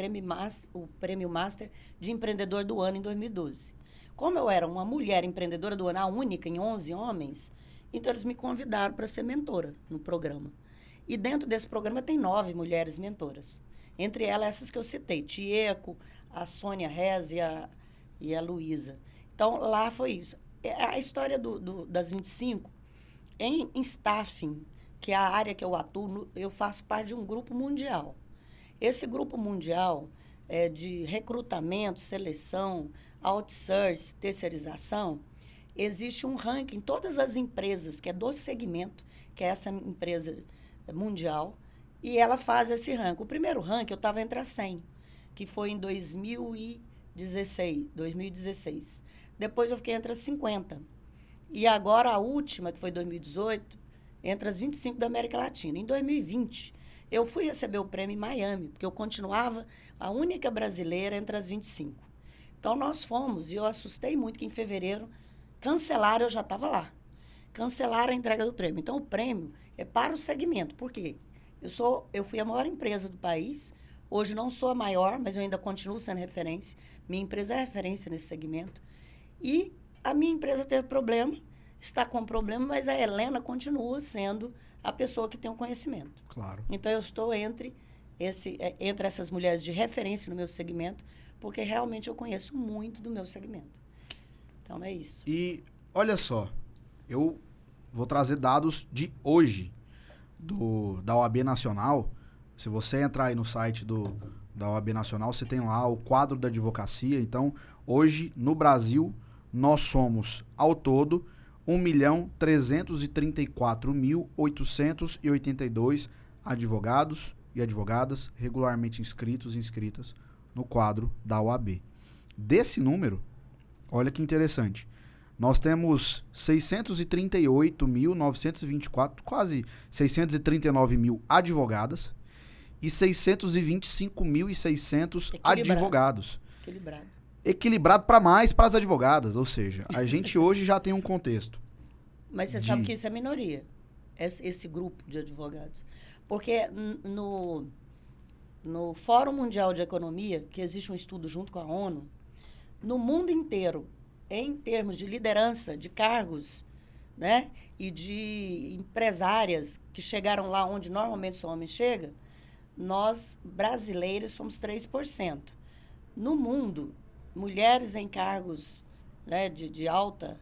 o prêmio Master de Empreendedor do Ano em 2012. Como eu era uma mulher empreendedora do ano, a única em 11 homens, então eles me convidaram para ser mentora no programa. E dentro desse programa tem 9 mulheres mentoras. Entre elas, essas que eu citei, Tieco, a Sônia Rez e a Luísa. Então, lá foi isso. A história das 25, em staffing, que é a área que eu atuo, eu faço parte de um grupo mundial. Esse grupo mundial de recrutamento, seleção, outsourcing, terceirização, existe um ranking em todas as empresas, que é do segmento, que é essa empresa mundial, e ela faz esse ranking. O primeiro ranking eu estava entre as 100, que foi em 2016. Depois eu fiquei entre as 50. E agora a última, que foi 2018, entre as 25 da América Latina. Em 2020, eu fui receber o prêmio em Miami, porque eu continuava a única brasileira entre as 25. Então, nós fomos, e eu assustei muito que em fevereiro cancelaram, eu já estava lá. Cancelaram a entrega do prêmio. Então, o prêmio é para o segmento. Por quê? Eu fui a maior empresa do país, Hoje não sou a maior, mas eu ainda continuo sendo referência. Minha empresa é referência nesse segmento. E a minha empresa teve problema, está com problema, mas a Helena continua sendo a pessoa que tem o conhecimento. Claro. Então, eu estou entre essas mulheres de referência no meu segmento, porque realmente eu conheço muito do meu segmento. Então, é isso. E, olha só, eu vou trazer dados de hoje da OAB Nacional. Se você entrar aí no site da OAB Nacional, você tem lá o quadro da advocacia. Então, hoje, no Brasil, nós somos, ao todo, 1.334.882 advogados e advogadas regularmente inscritos e inscritas no quadro da OAB. Desse número, olha que interessante, nós temos 638.924, quase 639 mil advogadas e 625.600 advogados. Equilibrado para mais para as advogadas, ou seja, a gente hoje já tem um contexto. Mas você sabe que isso é minoria, esse grupo de advogados. Porque no Fórum Mundial de Economia, que existe um estudo junto com a ONU, no mundo inteiro, em termos de liderança, de cargos, né, e de empresárias que chegaram lá onde normalmente só homem chega, nós, brasileiros, somos 3%. No mundo, mulheres em cargos, né, de alta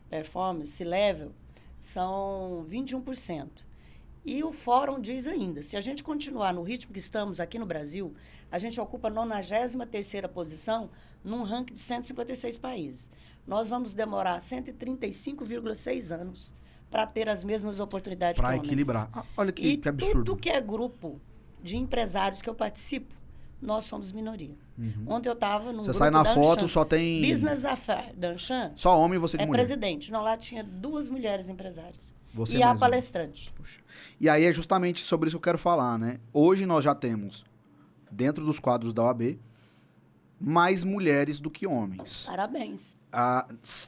performance, C-level, são 21%. E o fórum diz ainda, se a gente continuar no ritmo que estamos aqui no Brasil, a gente ocupa a 93ª posição num ranking de 156 países. Nós vamos demorar 135,6 anos para ter as mesmas oportunidades que homens. Para equilibrar. Olha que absurdo. Tudo que é grupo de empresários que eu participo, nós somos minoria. Ontem eu estava num Você grupo sai na da foto, Anshan, só tem... Business Affair, da Anshan. Só homem e você de mulher. Presidente. Não, lá tinha 2 mulheres empresárias. Você e a mesmo. palestrante. Puxa. E aí é justamente sobre isso que eu quero falar, né? Hoje nós já temos, dentro dos quadros da OAB, mais mulheres do que homens. Parabéns.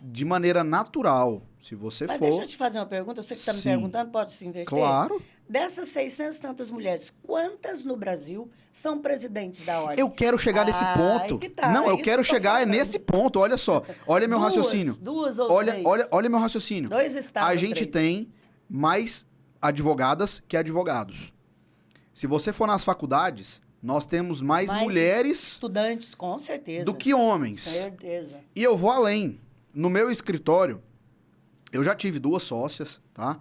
De maneira natural, se você Mas for... deixa eu te fazer uma pergunta, eu sei que você está me perguntando, pode se inverter? Claro. Dessas 600 e tantas mulheres, quantas no Brasil são presidentes da ordem? Eu quero chegar nesse ponto. Não, eu quero chegar nesse ponto, olha só. Olha meu raciocínio. Duas ou três. Olha meu raciocínio. 2 estados. A gente tem mais advogadas que advogados. Se você for nas faculdades, nós temos mais mulheres... estudantes, com certeza. Do que homens. Certeza. E eu vou além. No meu escritório, eu já tive 2 sócias, tá?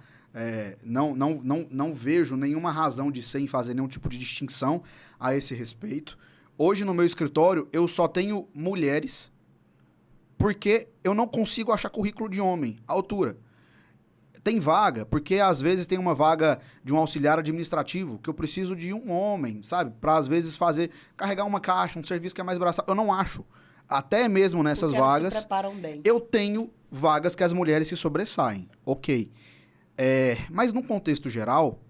Não vejo nenhuma razão de ser em fazer nenhum tipo de distinção a esse respeito. Hoje, no meu escritório, eu só tenho mulheres porque eu não consigo achar currículo de homem à altura. Tem vaga, porque às vezes tem uma vaga de um auxiliar administrativo que eu preciso de um homem, sabe? Para às vezes carregar uma caixa, um serviço que é mais braçal. Eu não acho. Até mesmo nessas vagas, se preparam bem. Eu tenho vagas que as mulheres se sobressaem. Ok. Mas no contexto geral,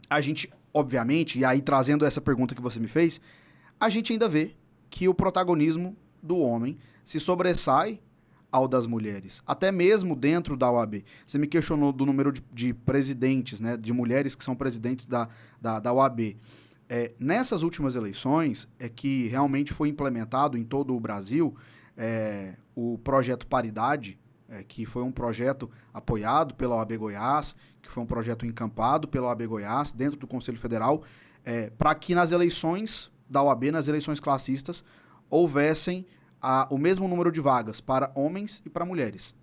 a gente, obviamente, e aí trazendo essa pergunta que você me fez, a gente ainda vê que o protagonismo do homem se sobressai ao das mulheres, até mesmo dentro da OAB. Você me questionou do número de presidentes, né, de mulheres que são presidentes da OAB. Nessas últimas eleições é que realmente foi implementado em todo o Brasil o projeto Paridade, que foi um projeto apoiado pela OAB Goiás, que foi um projeto encampado pela OAB Goiás, dentro do Conselho Federal, para que nas eleições da OAB, nas eleições classistas, houvessem o mesmo número de vagas para homens e para mulheres.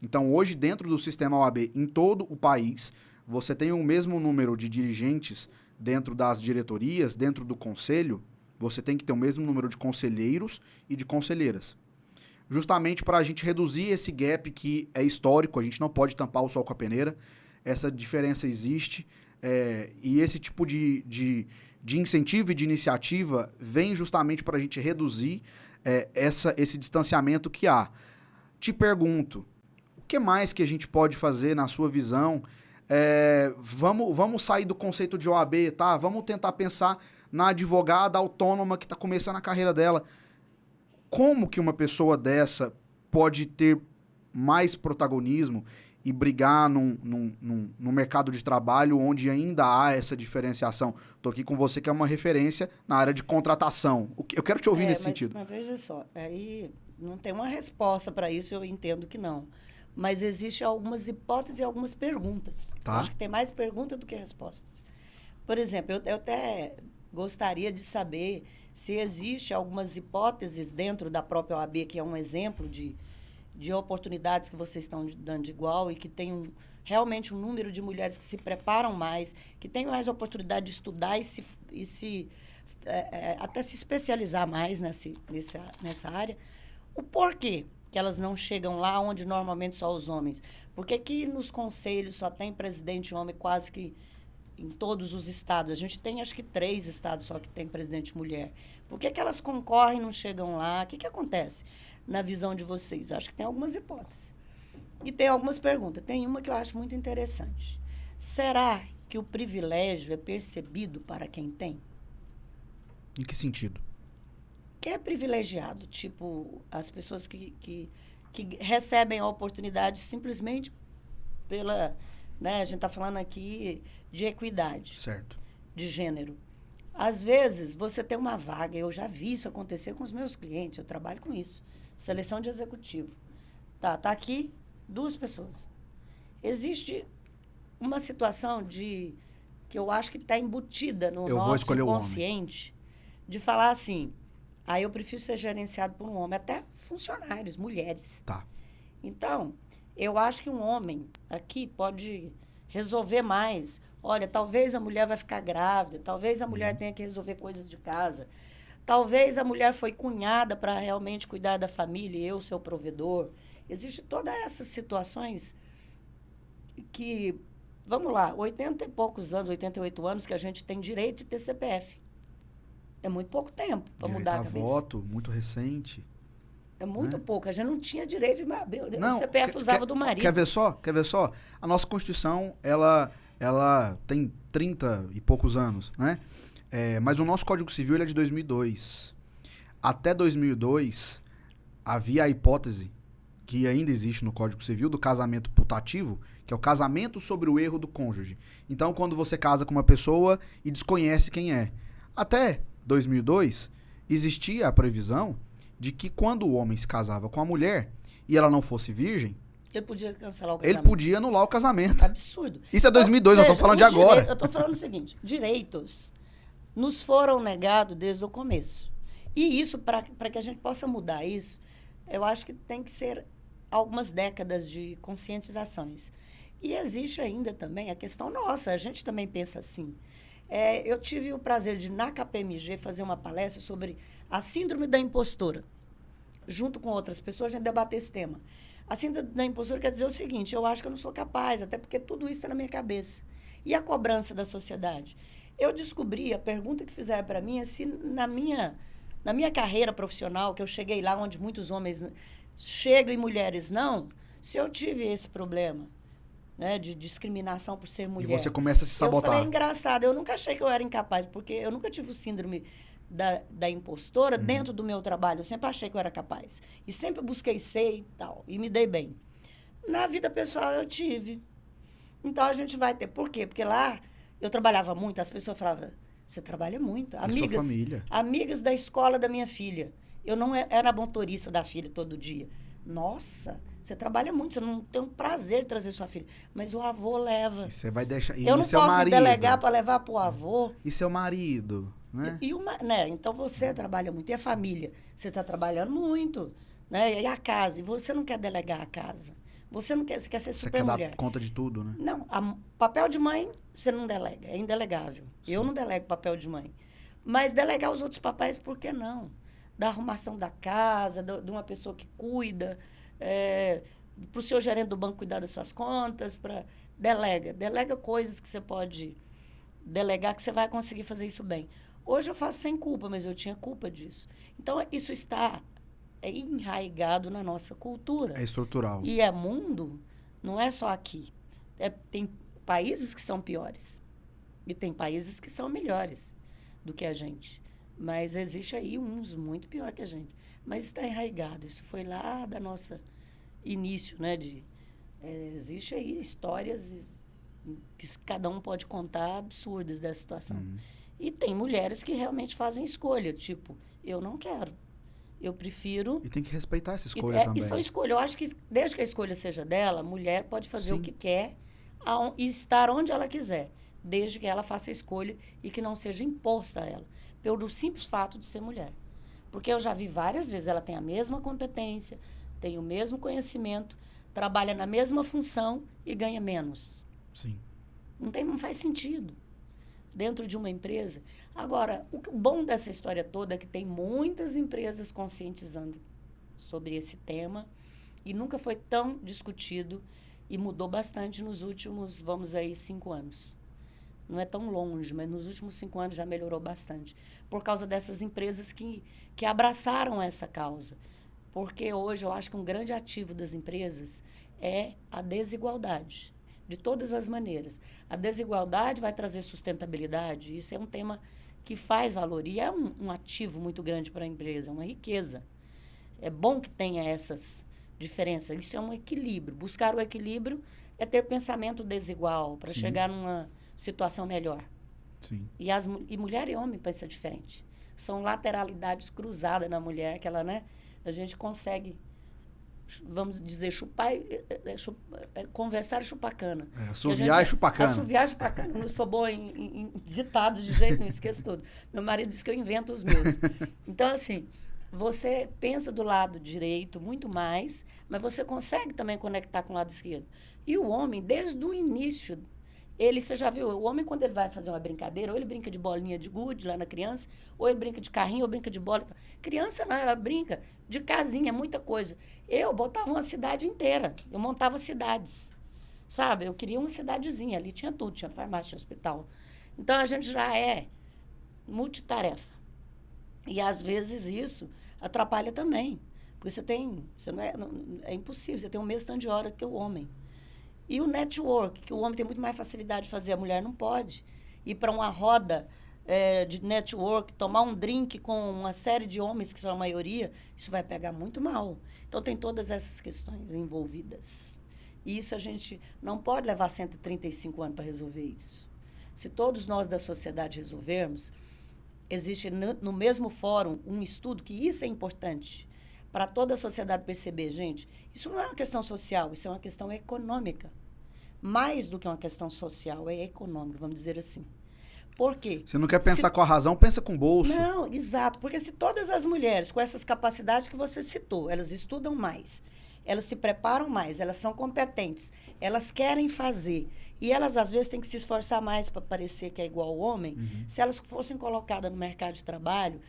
Então, hoje, dentro do sistema OAB, em todo o país, você tem o mesmo número de dirigentes dentro das diretorias, dentro do conselho, você tem que ter o mesmo número de conselheiros e de conselheiras. Justamente para a gente reduzir esse gap que é histórico, a gente não pode tampar o sol com a peneira, essa diferença existe, e esse tipo de incentivo e de iniciativa vem justamente para a gente reduzir esse distanciamento que há. Te pergunto, o que mais que a gente pode fazer na sua visão? Vamos sair do conceito de OAB, tá? Vamos tentar pensar na advogada autônoma que está começando a carreira dela. Como que uma pessoa dessa pode ter mais protagonismo e brigar num mercado de trabalho onde ainda há essa diferenciação? Estou aqui com você, que é uma referência na área de contratação. Eu quero te ouvir nesse sentido. Mas veja só, aí não tem uma resposta para isso, eu entendo que não. Mas existem algumas hipóteses e algumas perguntas. Tá. Eu acho que tem mais perguntas do que respostas. Por exemplo, eu até gostaria de saber se existe algumas hipóteses dentro da própria OAB, que é um exemplo de oportunidades que vocês estão dando de igual e que tem realmente um número de mulheres que se preparam mais, que têm mais oportunidade de estudar até se especializar mais nessa área. O porquê que elas não chegam lá onde normalmente só os homens? Por que nos conselhos só tem presidente homem quase que em todos os estados? A gente tem, acho que 3 estados só que tem presidente mulher. Por que elas concorrem e não chegam lá? O que acontece na visão de vocês? Acho que tem algumas hipóteses. E tem algumas perguntas. Tem uma que eu acho muito interessante. Será que o privilégio é percebido para quem tem? Em que sentido? Que é privilegiado, tipo, as pessoas que recebem a oportunidade simplesmente pela... Né, a gente está falando aqui de equidade. Certo. De gênero. Às vezes, você tem uma vaga, eu já vi isso acontecer com os meus clientes, eu trabalho com isso. Seleção de executivo. Tá aqui 2 pessoas. Existe uma situação que eu acho que está embutida no nosso inconsciente de falar assim, eu prefiro ser gerenciado por um homem, até funcionários, mulheres. Tá. Então, eu acho que um homem aqui pode resolver mais. Olha, talvez a mulher vai ficar grávida, talvez a mulher tenha que resolver coisas de casa, talvez a mulher foi cunhada para realmente cuidar da família e eu, seu provedor. Existem todas essas situações que, vamos lá, 80 e poucos anos, 88 anos que a gente tem direito de ter CPF. É muito pouco tempo para mudar a cabeça. Voto, muito recente. É muito pouco. A gente não tinha direito de abrir. Não, o CPF usava do marido. Quer ver só? A nossa Constituição, ela tem 30 e poucos anos, né? Mas o nosso Código Civil ele é de 2002. Até 2002, havia a hipótese, que ainda existe no Código Civil, do casamento putativo, que é o casamento sobre o erro do cônjuge. Então, quando você casa com uma pessoa e desconhece quem é. Até 2002, existia a previsão de que quando o homem se casava com a mulher e ela não fosse virgem, ele podia cancelar o casamento. Ele podia anular o casamento. Absurdo. Isso é 2002, eu tô falando de agora. Eu tô falando o seguinte, direitos nos foram negados desde o começo. E isso, para que a gente possa mudar isso, eu acho que tem que ser algumas décadas de conscientizações. E existe ainda também a questão nossa, a gente também pensa assim. Eu tive o prazer de, na KPMG, fazer uma palestra sobre a síndrome da impostora. Junto com outras pessoas, a gente debater esse tema. A síndrome da impostora quer dizer o seguinte, eu acho que eu não sou capaz, até porque tudo isso está na minha cabeça. E a cobrança da sociedade? Eu descobri, a pergunta que fizeram para mim é se na minha carreira profissional, que eu cheguei lá onde muitos homens chegam e mulheres não, se eu tive esse problema, né, de discriminação por ser mulher. E você começa a se sabotar. Eu falei, engraçado, eu nunca achei que eu era incapaz, porque eu nunca tive o síndrome da impostora dentro do meu trabalho. Eu sempre achei que eu era capaz. E sempre busquei ser e tal, e me dei bem. Na vida pessoal eu tive. Então a gente vai ter. Por quê? Porque lá eu trabalhava muito, as pessoas falavam, você trabalha muito. Amigas, sua família. Amigas da escola da minha filha. Eu não era motorista da filha todo dia. Nossa, você trabalha muito, você não tem um prazer de trazer sua filha. Mas o avô leva. E você vai deixar. Eu não posso delegar para levar para o avô. E seu marido, né? Né? Então você trabalha muito. E a família? Você está trabalhando muito. Né? E a casa? E você não quer delegar a casa. Você quer ser super mulher. Você quer dar conta de tudo, né? Não, papel de mãe você não delega, é indelegável. Sim. Eu não delego papel de mãe. Mas delegar os outros papéis, por que não? Da arrumação da casa, de uma pessoa que cuida, para o seu gerente do banco cuidar das suas contas, delega coisas que você pode delegar, que você vai conseguir fazer isso bem. Hoje eu faço sem culpa, mas eu tinha culpa disso. Então, isso está enraizado na nossa cultura. É estrutural. E é mundo, não é só aqui. Tem países que são piores. E tem países que são melhores do que a gente. Mas existe aí uns muito pior que a gente. Mas está enraizado. Isso foi lá da nossa início, né? Existe aí histórias que cada um pode contar absurdas dessa situação. E tem mulheres que realmente fazem escolha, tipo, eu não quero. Eu prefiro... E tem que respeitar essa escolha também. E são escolhas. Eu acho que, desde que a escolha seja dela, a mulher pode fazer Sim. o que quer e estar onde ela quiser, desde que ela faça a escolha e que não seja imposta a ela, pelo simples fato de ser mulher. Porque eu já vi várias vezes, ela tem a mesma competência, tem o mesmo conhecimento, trabalha na mesma função e ganha menos. Sim. Não faz sentido dentro de uma empresa. Agora, o bom dessa história toda é que tem muitas empresas conscientizando sobre esse tema e nunca foi tão discutido e mudou bastante nos últimos, 5 anos. Não é tão longe, mas nos últimos 5 anos já melhorou bastante. Por causa dessas empresas que abraçaram essa causa. Porque hoje eu acho que um grande ativo das empresas é a desigualdade, de todas as maneiras. A desigualdade vai trazer sustentabilidade, isso é um tema que faz valor. E é um ativo muito grande para a empresa, uma riqueza. É bom que tenha essas diferenças. Isso é um equilíbrio. Buscar o equilíbrio é ter pensamento desigual para chegar numa situação melhor. Sim. E mulher e homem pensam diferente. São lateralidades cruzadas na mulher, que ela, né, a gente consegue, vamos dizer, conversar e chupar cana. Assoviar e chupar cana. Assoviar e chupar cana. Eu não sou boa em ditados de jeito nenhum, esqueço tudo. Meu marido diz que eu invento os meus. Então, assim, você pensa do lado direito muito mais, mas você consegue também conectar com o lado esquerdo. E o homem, desde o início, você já viu, o homem quando ele vai fazer uma brincadeira, ou ele brinca de bolinha de gude lá na criança, ou ele brinca de carrinho, ou brinca de bola. Criança não, ela brinca de casinha, muita coisa. Eu botava uma cidade inteira, eu montava cidades, sabe? Eu queria uma cidadezinha, ali tinha tudo, tinha farmácia, tinha hospital. Então, a gente já é multitarefa. E, às vezes, isso atrapalha também. Porque é impossível, você tem o mesmo tanto de hora que o homem. E o network, que o homem tem muito mais facilidade de fazer, a mulher não pode. Ir para uma roda de network, tomar um drink com uma série de homens, que são a maioria, isso vai pegar muito mal. Então, tem todas essas questões envolvidas. E isso a gente não pode levar 135 anos para resolver isso. Se todos nós da sociedade resolvermos, existe no mesmo fórum um estudo, que isso é importante, para toda a sociedade perceber, gente, isso não é uma questão social, isso é uma questão econômica. Mais do que uma questão social, é econômica, vamos dizer assim. Por quê? Você não quer pensar com a razão, pensa com o bolso. Não, exato, porque se todas as mulheres com essas capacidades que você citou, elas estudam mais, elas se preparam mais, elas são competentes, elas querem fazer, e elas às vezes têm que se esforçar mais para parecer que é igual ao homem, se elas fossem colocadas no mercado de trabalho,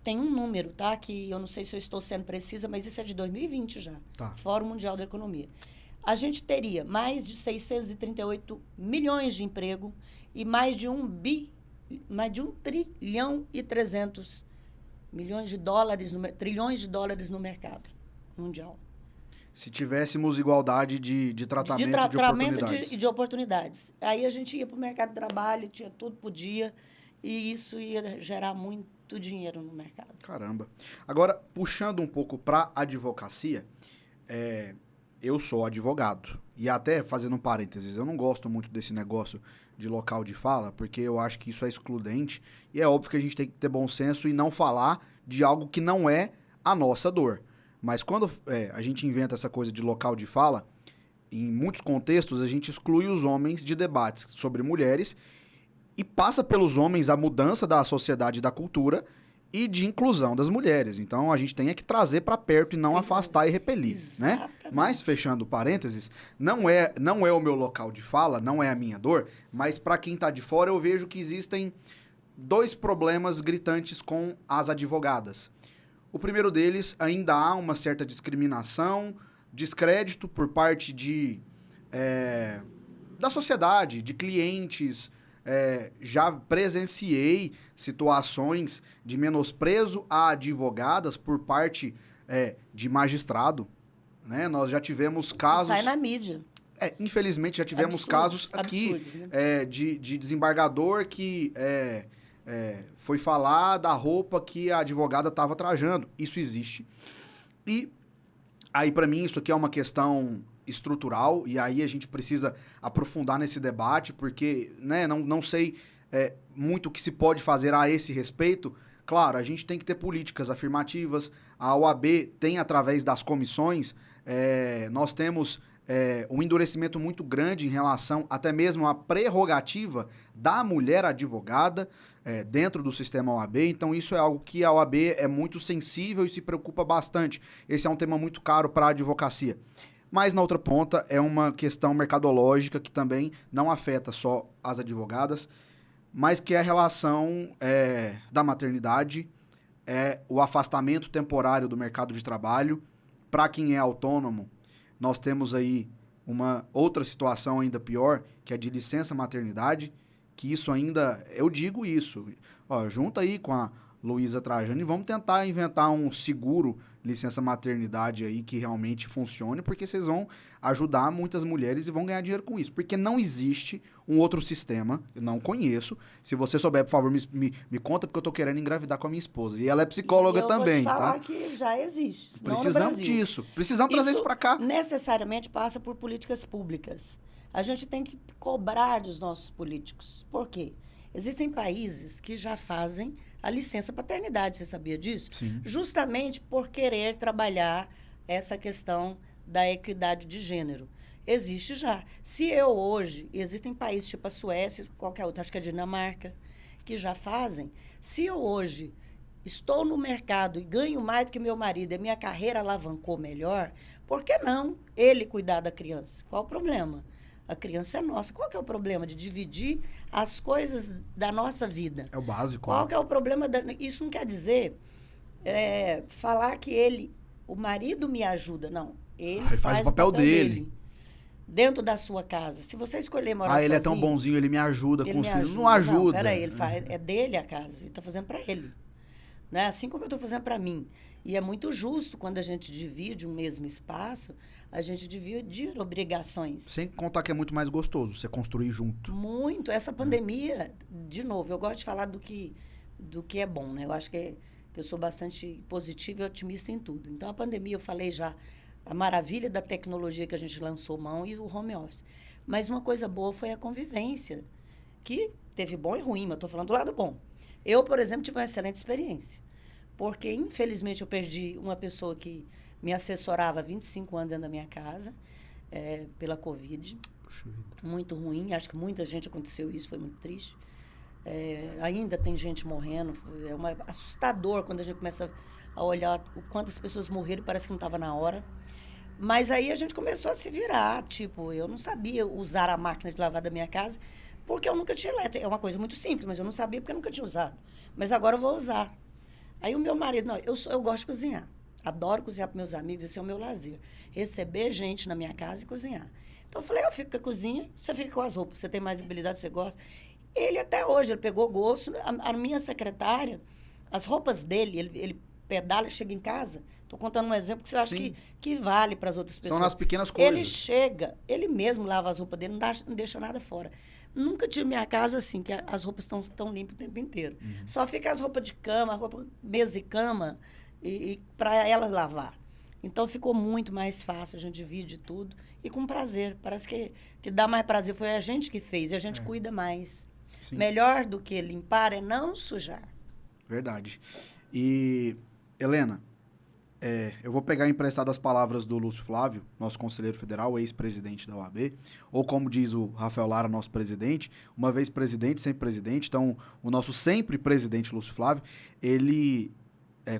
tem um número, tá? Que eu não sei se eu estou sendo precisa, mas isso é de 2020 já. Tá. Fórum Mundial da Economia. A gente teria mais de 638 milhões de emprego e mais de 1 trilhão e 300 milhões de dólares, trilhões de dólares no mercado mundial. Se tivéssemos igualdade de tratamento e de oportunidades. De oportunidades. Aí a gente ia para o mercado de trabalho, tinha tudo, podia, e isso ia gerar muito dinheiro no mercado. Caramba. Agora, puxando um pouco para a advocacia, eu sou advogado. E até, fazendo um parênteses, eu não gosto muito desse negócio de local de fala, porque eu acho que isso é excludente. E é óbvio que a gente tem que ter bom senso e não falar de algo que não é a nossa dor. Mas quando a gente inventa essa coisa de local de fala, em muitos contextos a gente exclui os homens de debates sobre mulheres e passa pelos homens a mudança da sociedade e da cultura e de inclusão das mulheres. Então, a gente tem que trazer para perto e não afastar e repelir, né? Mas, fechando parênteses, não é o meu local de fala, não é a minha dor, mas para quem está de fora, eu vejo que existem 2 problemas gritantes com as advogadas. O primeiro deles, ainda há uma certa discriminação, descrédito por parte da sociedade, de clientes. Já presenciei situações de menosprezo a advogadas por parte de magistrado, né? Nós já tivemos casos... Sai na mídia. Infelizmente, já tivemos casos aqui né? De desembargador que foi falar da roupa que a advogada estava trajando. Isso existe. E aí, para mim, isso aqui é uma questão estrutural, e aí a gente precisa aprofundar nesse debate, porque, né, não sei muito o que se pode fazer a esse respeito. Claro, a gente tem que ter políticas afirmativas. A OAB tem, através das comissões, nós temos um endurecimento muito grande em relação até mesmo à prerrogativa da mulher advogada dentro do sistema OAB. Então, isso é algo que a OAB é muito sensível e se preocupa bastante. Esse é um tema muito caro para a advocacia. Mas, na outra ponta, é uma questão mercadológica que também não afeta só as advogadas, mas que é a relação da maternidade, o afastamento temporário do mercado de trabalho. Para quem é autônomo, nós temos aí uma outra situação ainda pior, que é de licença maternidade, que isso ainda, eu digo isso, junta aí com a Luísa Trajano e vamos tentar inventar um seguro licença maternidade aí que realmente funcione, porque vocês vão ajudar muitas mulheres e vão ganhar dinheiro com isso. Porque não existe um outro sistema, eu não conheço. Se você souber, por favor, me conta, porque eu tô querendo engravidar com a minha esposa. E ela é psicóloga também, tá? Eu vou te falar tá? que já existe. Precisamos disso. Precisamos trazer isso para cá. Necessariamente passa por políticas públicas. A gente tem que cobrar dos nossos políticos. Por quê? Existem países que já fazem a licença paternidade, você sabia disso? Sim. Justamente por querer trabalhar essa questão da equidade de gênero. Existe já. Se eu hoje, existem países tipo a Suécia, qualquer outro, acho que a Dinamarca, que já fazem. Se eu hoje estou no mercado e ganho mais do que meu marido e minha carreira alavancou melhor, por que não ele cuidar da criança? Qual o problema? A criança é nossa. Qual que é o problema de dividir as coisas da nossa vida? É o básico. Qual que é o problema? Isso não quer dizer falar que o marido me ajuda. Não. Ele faz o papel dele. Dentro da sua casa. Se você escolher morar sozinho... ele é tão bonzinho, ele me ajuda com os filhos. Não ajuda. ajuda. Peraí, é dele a casa. Ele está fazendo para ele. Né? Assim como eu estou fazendo para mim. E é muito justo quando a gente divide um mesmo espaço, a gente dividir obrigações. Sem contar que é muito mais gostoso você construir junto. Muito. Essa pandemia, de novo, eu gosto de falar do que é bom, né? Eu acho que eu sou bastante positiva e otimista em tudo. Então, a pandemia, eu falei já, a maravilha da tecnologia que a gente lançou mão e o home office. Mas uma coisa boa foi a convivência, que teve bom e ruim, mas estou falando do lado bom. Eu, por exemplo, tive uma excelente experiência. Porque, infelizmente, eu perdi uma pessoa que me assessorava há 25 anos dentro da minha casa, pela Covid. Puxa vida. Muito ruim. Acho que muita gente aconteceu isso, foi muito triste. Ainda tem gente morrendo. É assustador quando a gente começa a olhar o quantas pessoas morreram e parece que não estava na hora. Mas aí a gente começou a se virar. Tipo, eu não sabia usar a máquina de lavar da minha casa, porque eu nunca tinha elétrica. É uma coisa muito simples, mas eu não sabia porque eu nunca tinha usado. Mas agora eu vou usar. Aí o meu marido, não, eu gosto de cozinhar. Adoro cozinhar para meus amigos, esse é o meu lazer. Receber gente na minha casa e cozinhar. Então eu falei, eu fico com a cozinha, você fica com as roupas, você tem mais habilidade, você gosta. Ele até hoje, ele pegou gosto. A minha secretária, as roupas dele, ele pedala, chega em casa. Estou contando um exemplo que eu acho que vale para as outras pessoas. São nas pequenas coisas. Ele chega, ele mesmo lava as roupas dele, não deixa nada fora. Nunca tive minha casa assim, que as roupas estão limpas o tempo inteiro. Uhum. Só fica as roupas de cama, mesa e cama, e para ela lavar. Então, ficou muito mais fácil, a gente divide tudo e com prazer. Parece que dá mais prazer. Foi a gente que fez e a gente cuida mais. Sim. Melhor do que limpar é não sujar. Verdade. E, Helena, eu vou pegar emprestado as palavras do Lúcio Flávio, nosso conselheiro federal, ex-presidente da OAB, ou como diz o Rafael Lara, nosso presidente, uma vez presidente, sempre presidente. Então, o nosso sempre presidente Lúcio Flávio, ele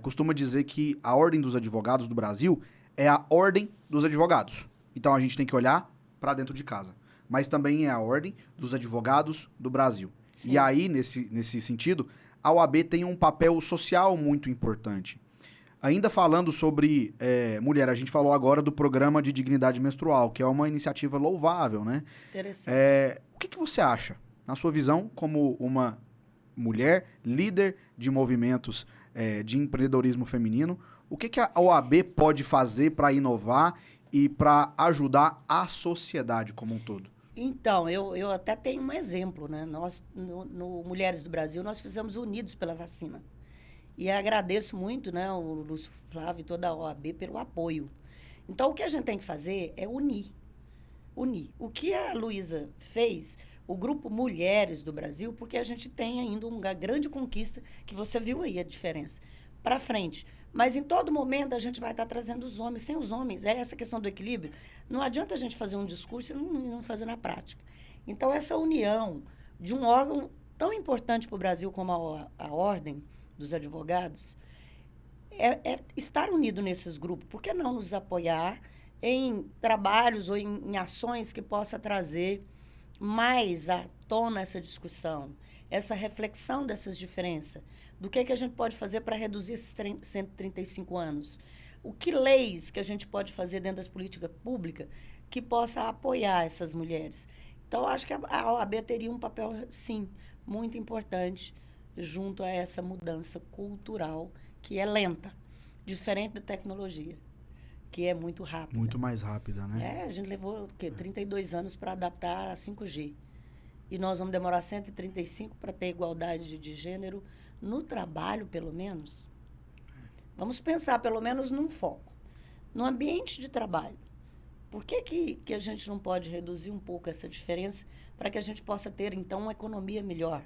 costuma dizer que a ordem dos advogados do Brasil é a ordem dos advogados. Então, a gente tem que olhar para dentro de casa. Mas também é a ordem dos advogados do Brasil. Sim. E aí, nesse sentido, a OAB tem um papel social muito importante. Ainda falando sobre mulher, a gente falou agora do programa de dignidade menstrual, que é uma iniciativa louvável, né? Interessante. O que você acha, na sua visão, como uma mulher líder de movimentos de empreendedorismo feminino, o que a OAB pode fazer para inovar e para ajudar a sociedade como um todo? Então, eu até tenho um exemplo, né? Nós, no Mulheres do Brasil, nós fizemos Unidos pela Vacina. E agradeço muito, né, o Lúcio Flávio e toda a OAB pelo apoio. Então, o que a gente tem que fazer é unir. Unir. O que a Luísa fez, o Grupo Mulheres do Brasil, porque a gente tem ainda uma grande conquista, que você viu aí a diferença, para frente. Mas, em todo momento, a gente vai estar trazendo os homens. Sem os homens, é essa questão do equilíbrio. Não adianta a gente fazer um discurso e não fazer na prática. Então, essa união de um órgão tão importante para o Brasil como a Ordem dos Advogados é estar unido nesses grupos. Por que não nos apoiar em trabalhos ou em ações que possa trazer mais à tona essa discussão, essa reflexão dessas diferenças? Do que a gente pode fazer para reduzir esses 135 anos? O que leis que a gente pode fazer dentro das políticas públicas que possa apoiar essas mulheres? Então, acho que a OAB teria um papel, sim, muito importante junto a essa mudança cultural que é lenta, diferente da tecnologia, que é muito rápida. Muito mais rápida, né? A gente levou, 32 anos para adaptar a 5G. E nós vamos demorar 135 para ter igualdade de gênero no trabalho, pelo menos. Vamos pensar, pelo menos, num foco. No ambiente de trabalho. Por que a gente não pode reduzir um pouco essa diferença para que a gente possa ter, então, uma economia melhor?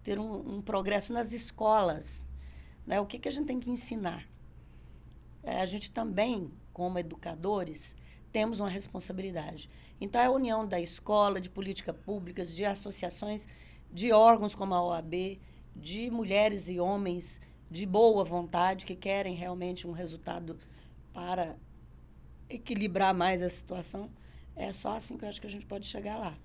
Ter um progresso nas escolas. Né? O que a gente tem que ensinar? A gente também, como educadores, temos uma responsabilidade. Então, a união da escola, de políticas públicas, de associações, de órgãos como a OAB, de mulheres e homens de boa vontade que querem realmente um resultado para equilibrar mais a situação, é só assim que eu acho que a gente pode chegar lá,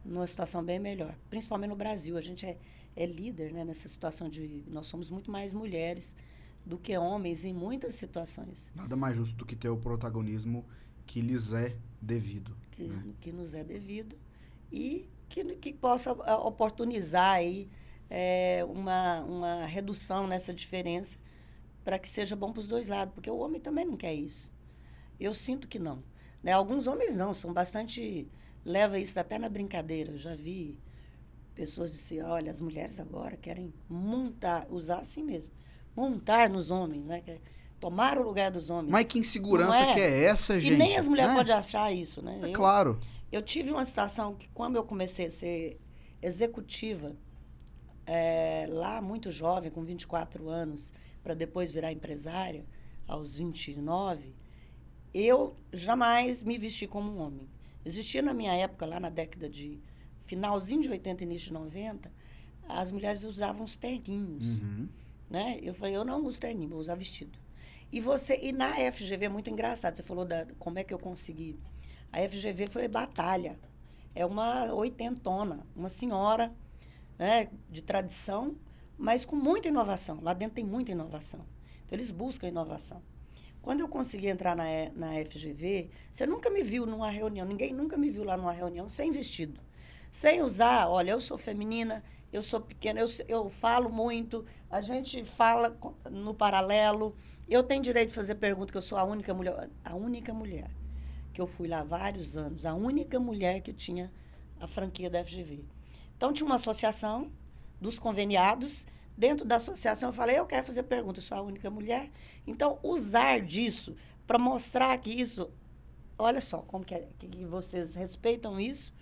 numa situação bem melhor. Principalmente no Brasil, a gente é líder, né, nessa situação de... Nós somos muito mais mulheres do que homens em muitas situações. Nada mais justo do que ter o protagonismo que lhes é devido. Que nos é devido e que possa oportunizar aí, uma redução nessa diferença para que seja bom para os dois lados, porque o homem também não quer isso. Eu sinto que não. Né? Alguns homens não, são bastante... Leva isso até na brincadeira. Eu já vi pessoas dizer, olha, as mulheres agora querem montar, usar assim mesmo, montar nos homens, né? Tomar o lugar dos homens. Mas que insegurança que é essa, gente? E nem as mulheres podem achar isso, né? Claro. Eu tive uma situação que, quando eu comecei a ser executiva, lá muito jovem, com 24 anos, para depois virar empresária, aos 29, eu jamais me vesti como um homem. Existia na minha época, lá na década de... finalzinho de 80, início de 90, as mulheres usavam os terninhos. Uhum. Né? Eu falei, eu não uso terninho, vou usar vestido. E na FGV é muito engraçado, você falou como é que eu consegui. A FGV foi batalha. É uma oitentona, uma senhora, né, de tradição, mas com muita inovação. Lá dentro tem muita inovação. Então, eles buscam inovação. Quando eu consegui entrar na FGV, você nunca me viu numa reunião, ninguém nunca me viu lá numa reunião sem vestido. Sem usar, olha, eu sou feminina, eu sou pequena, eu falo muito, a gente fala no paralelo, eu tenho direito de fazer pergunta, que eu sou a única mulher que eu fui lá há vários anos, a única mulher que tinha a franquia da FGV. Então, tinha uma associação dos conveniados. Dentro da associação, eu falei, eu quero fazer pergunta, eu sou a única mulher. Então, usar disso para mostrar que isso... Olha só como que vocês respeitam isso,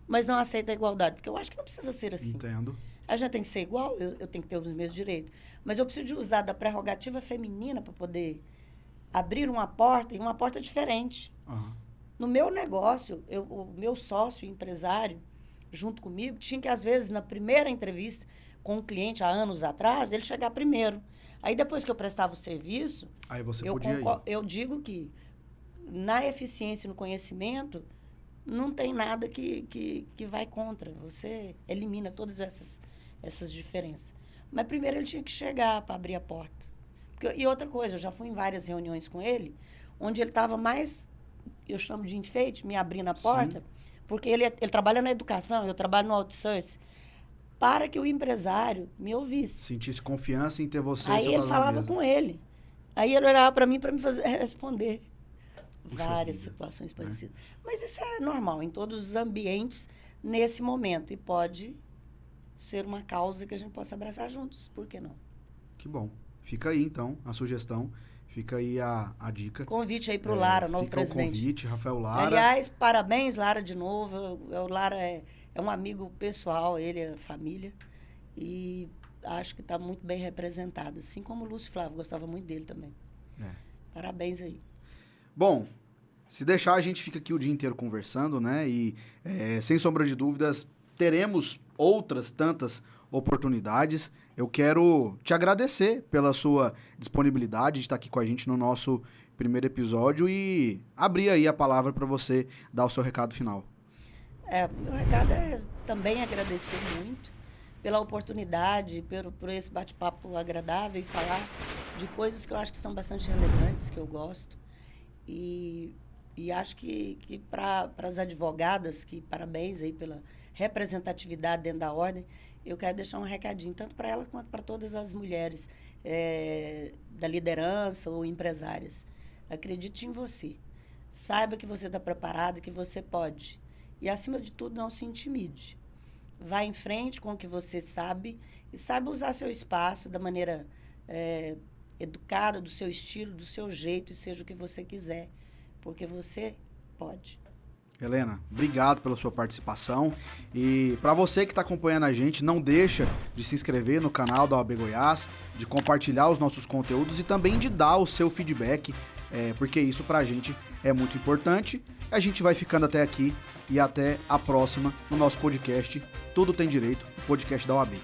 mas não aceitam a igualdade. Porque eu acho que não precisa ser assim. Entendo. A gente tem que ser igual, eu tenho que ter os mesmos direitos. Mas eu preciso de usar da prerrogativa feminina para poder abrir uma porta, e uma porta diferente. Uhum. No meu negócio, o meu sócio empresário, junto comigo, tinha que, às vezes, na primeira entrevista com um cliente, há anos atrás, ele chegar primeiro. Aí, depois que eu prestava o serviço, aí você podia ir. Eu digo que, na eficiência e no conhecimento, não tem nada que vai contra. Você elimina todas essas diferenças. Mas, primeiro, ele tinha que chegar para abrir a porta. E outra coisa, eu já fui em várias reuniões com ele, onde ele estava mais, eu chamo de enfeite, me abrindo a porta, sim, porque ele trabalha na educação, eu trabalho no outsourcing, para que o empresário me ouvisse. Sentisse confiança em ter você. Aí ele falava com ele. Aí ele olhava para mim para me responder. Puxa várias vida, situações parecidas. Mas isso é normal em todos os ambientes nesse momento. E pode ser uma causa que a gente possa abraçar juntos. Por que não? Que bom. Fica aí, então, a sugestão. Fica aí a dica. Convite aí para o Lara, novo fica presidente. O convite, Rafael Lara. Aliás, parabéns, Lara, de novo. O Lara é um amigo pessoal, ele é família. E acho que está muito bem representado. Assim como o Lúcio Flávio, gostava muito dele também. Parabéns aí. Bom, se deixar, a gente fica aqui o dia inteiro conversando, né? E, sem sombra de dúvidas, teremos outras tantas oportunidades. Eu quero te agradecer pela sua disponibilidade de estar aqui com a gente no nosso primeiro episódio e abrir aí a palavra para você dar o seu recado final. Meu recado é também agradecer muito pela oportunidade, por esse bate-papo agradável e falar de coisas que eu acho que são bastante relevantes, que eu gosto. E acho que para as advogadas, que parabéns aí pela representatividade dentro da ordem, eu quero deixar um recadinho, tanto para elas quanto para todas as mulheres da liderança ou empresárias. Acredite em você. Saiba que você está preparado, que você pode. E, acima de tudo, não se intimide. Vá em frente com o que você sabe e saiba usar seu espaço da maneira educada, do seu estilo, do seu jeito, e seja o que você quiser, porque você pode. Helena, obrigado pela sua participação. E para você que está acompanhando a gente, não deixa de se inscrever no canal da OAB Goiás, de compartilhar os nossos conteúdos e também de dar o seu feedback, porque isso para a gente é muito importante. A gente vai ficando até aqui e até a próxima no nosso podcast Tudo Tem Direito, podcast da OAB.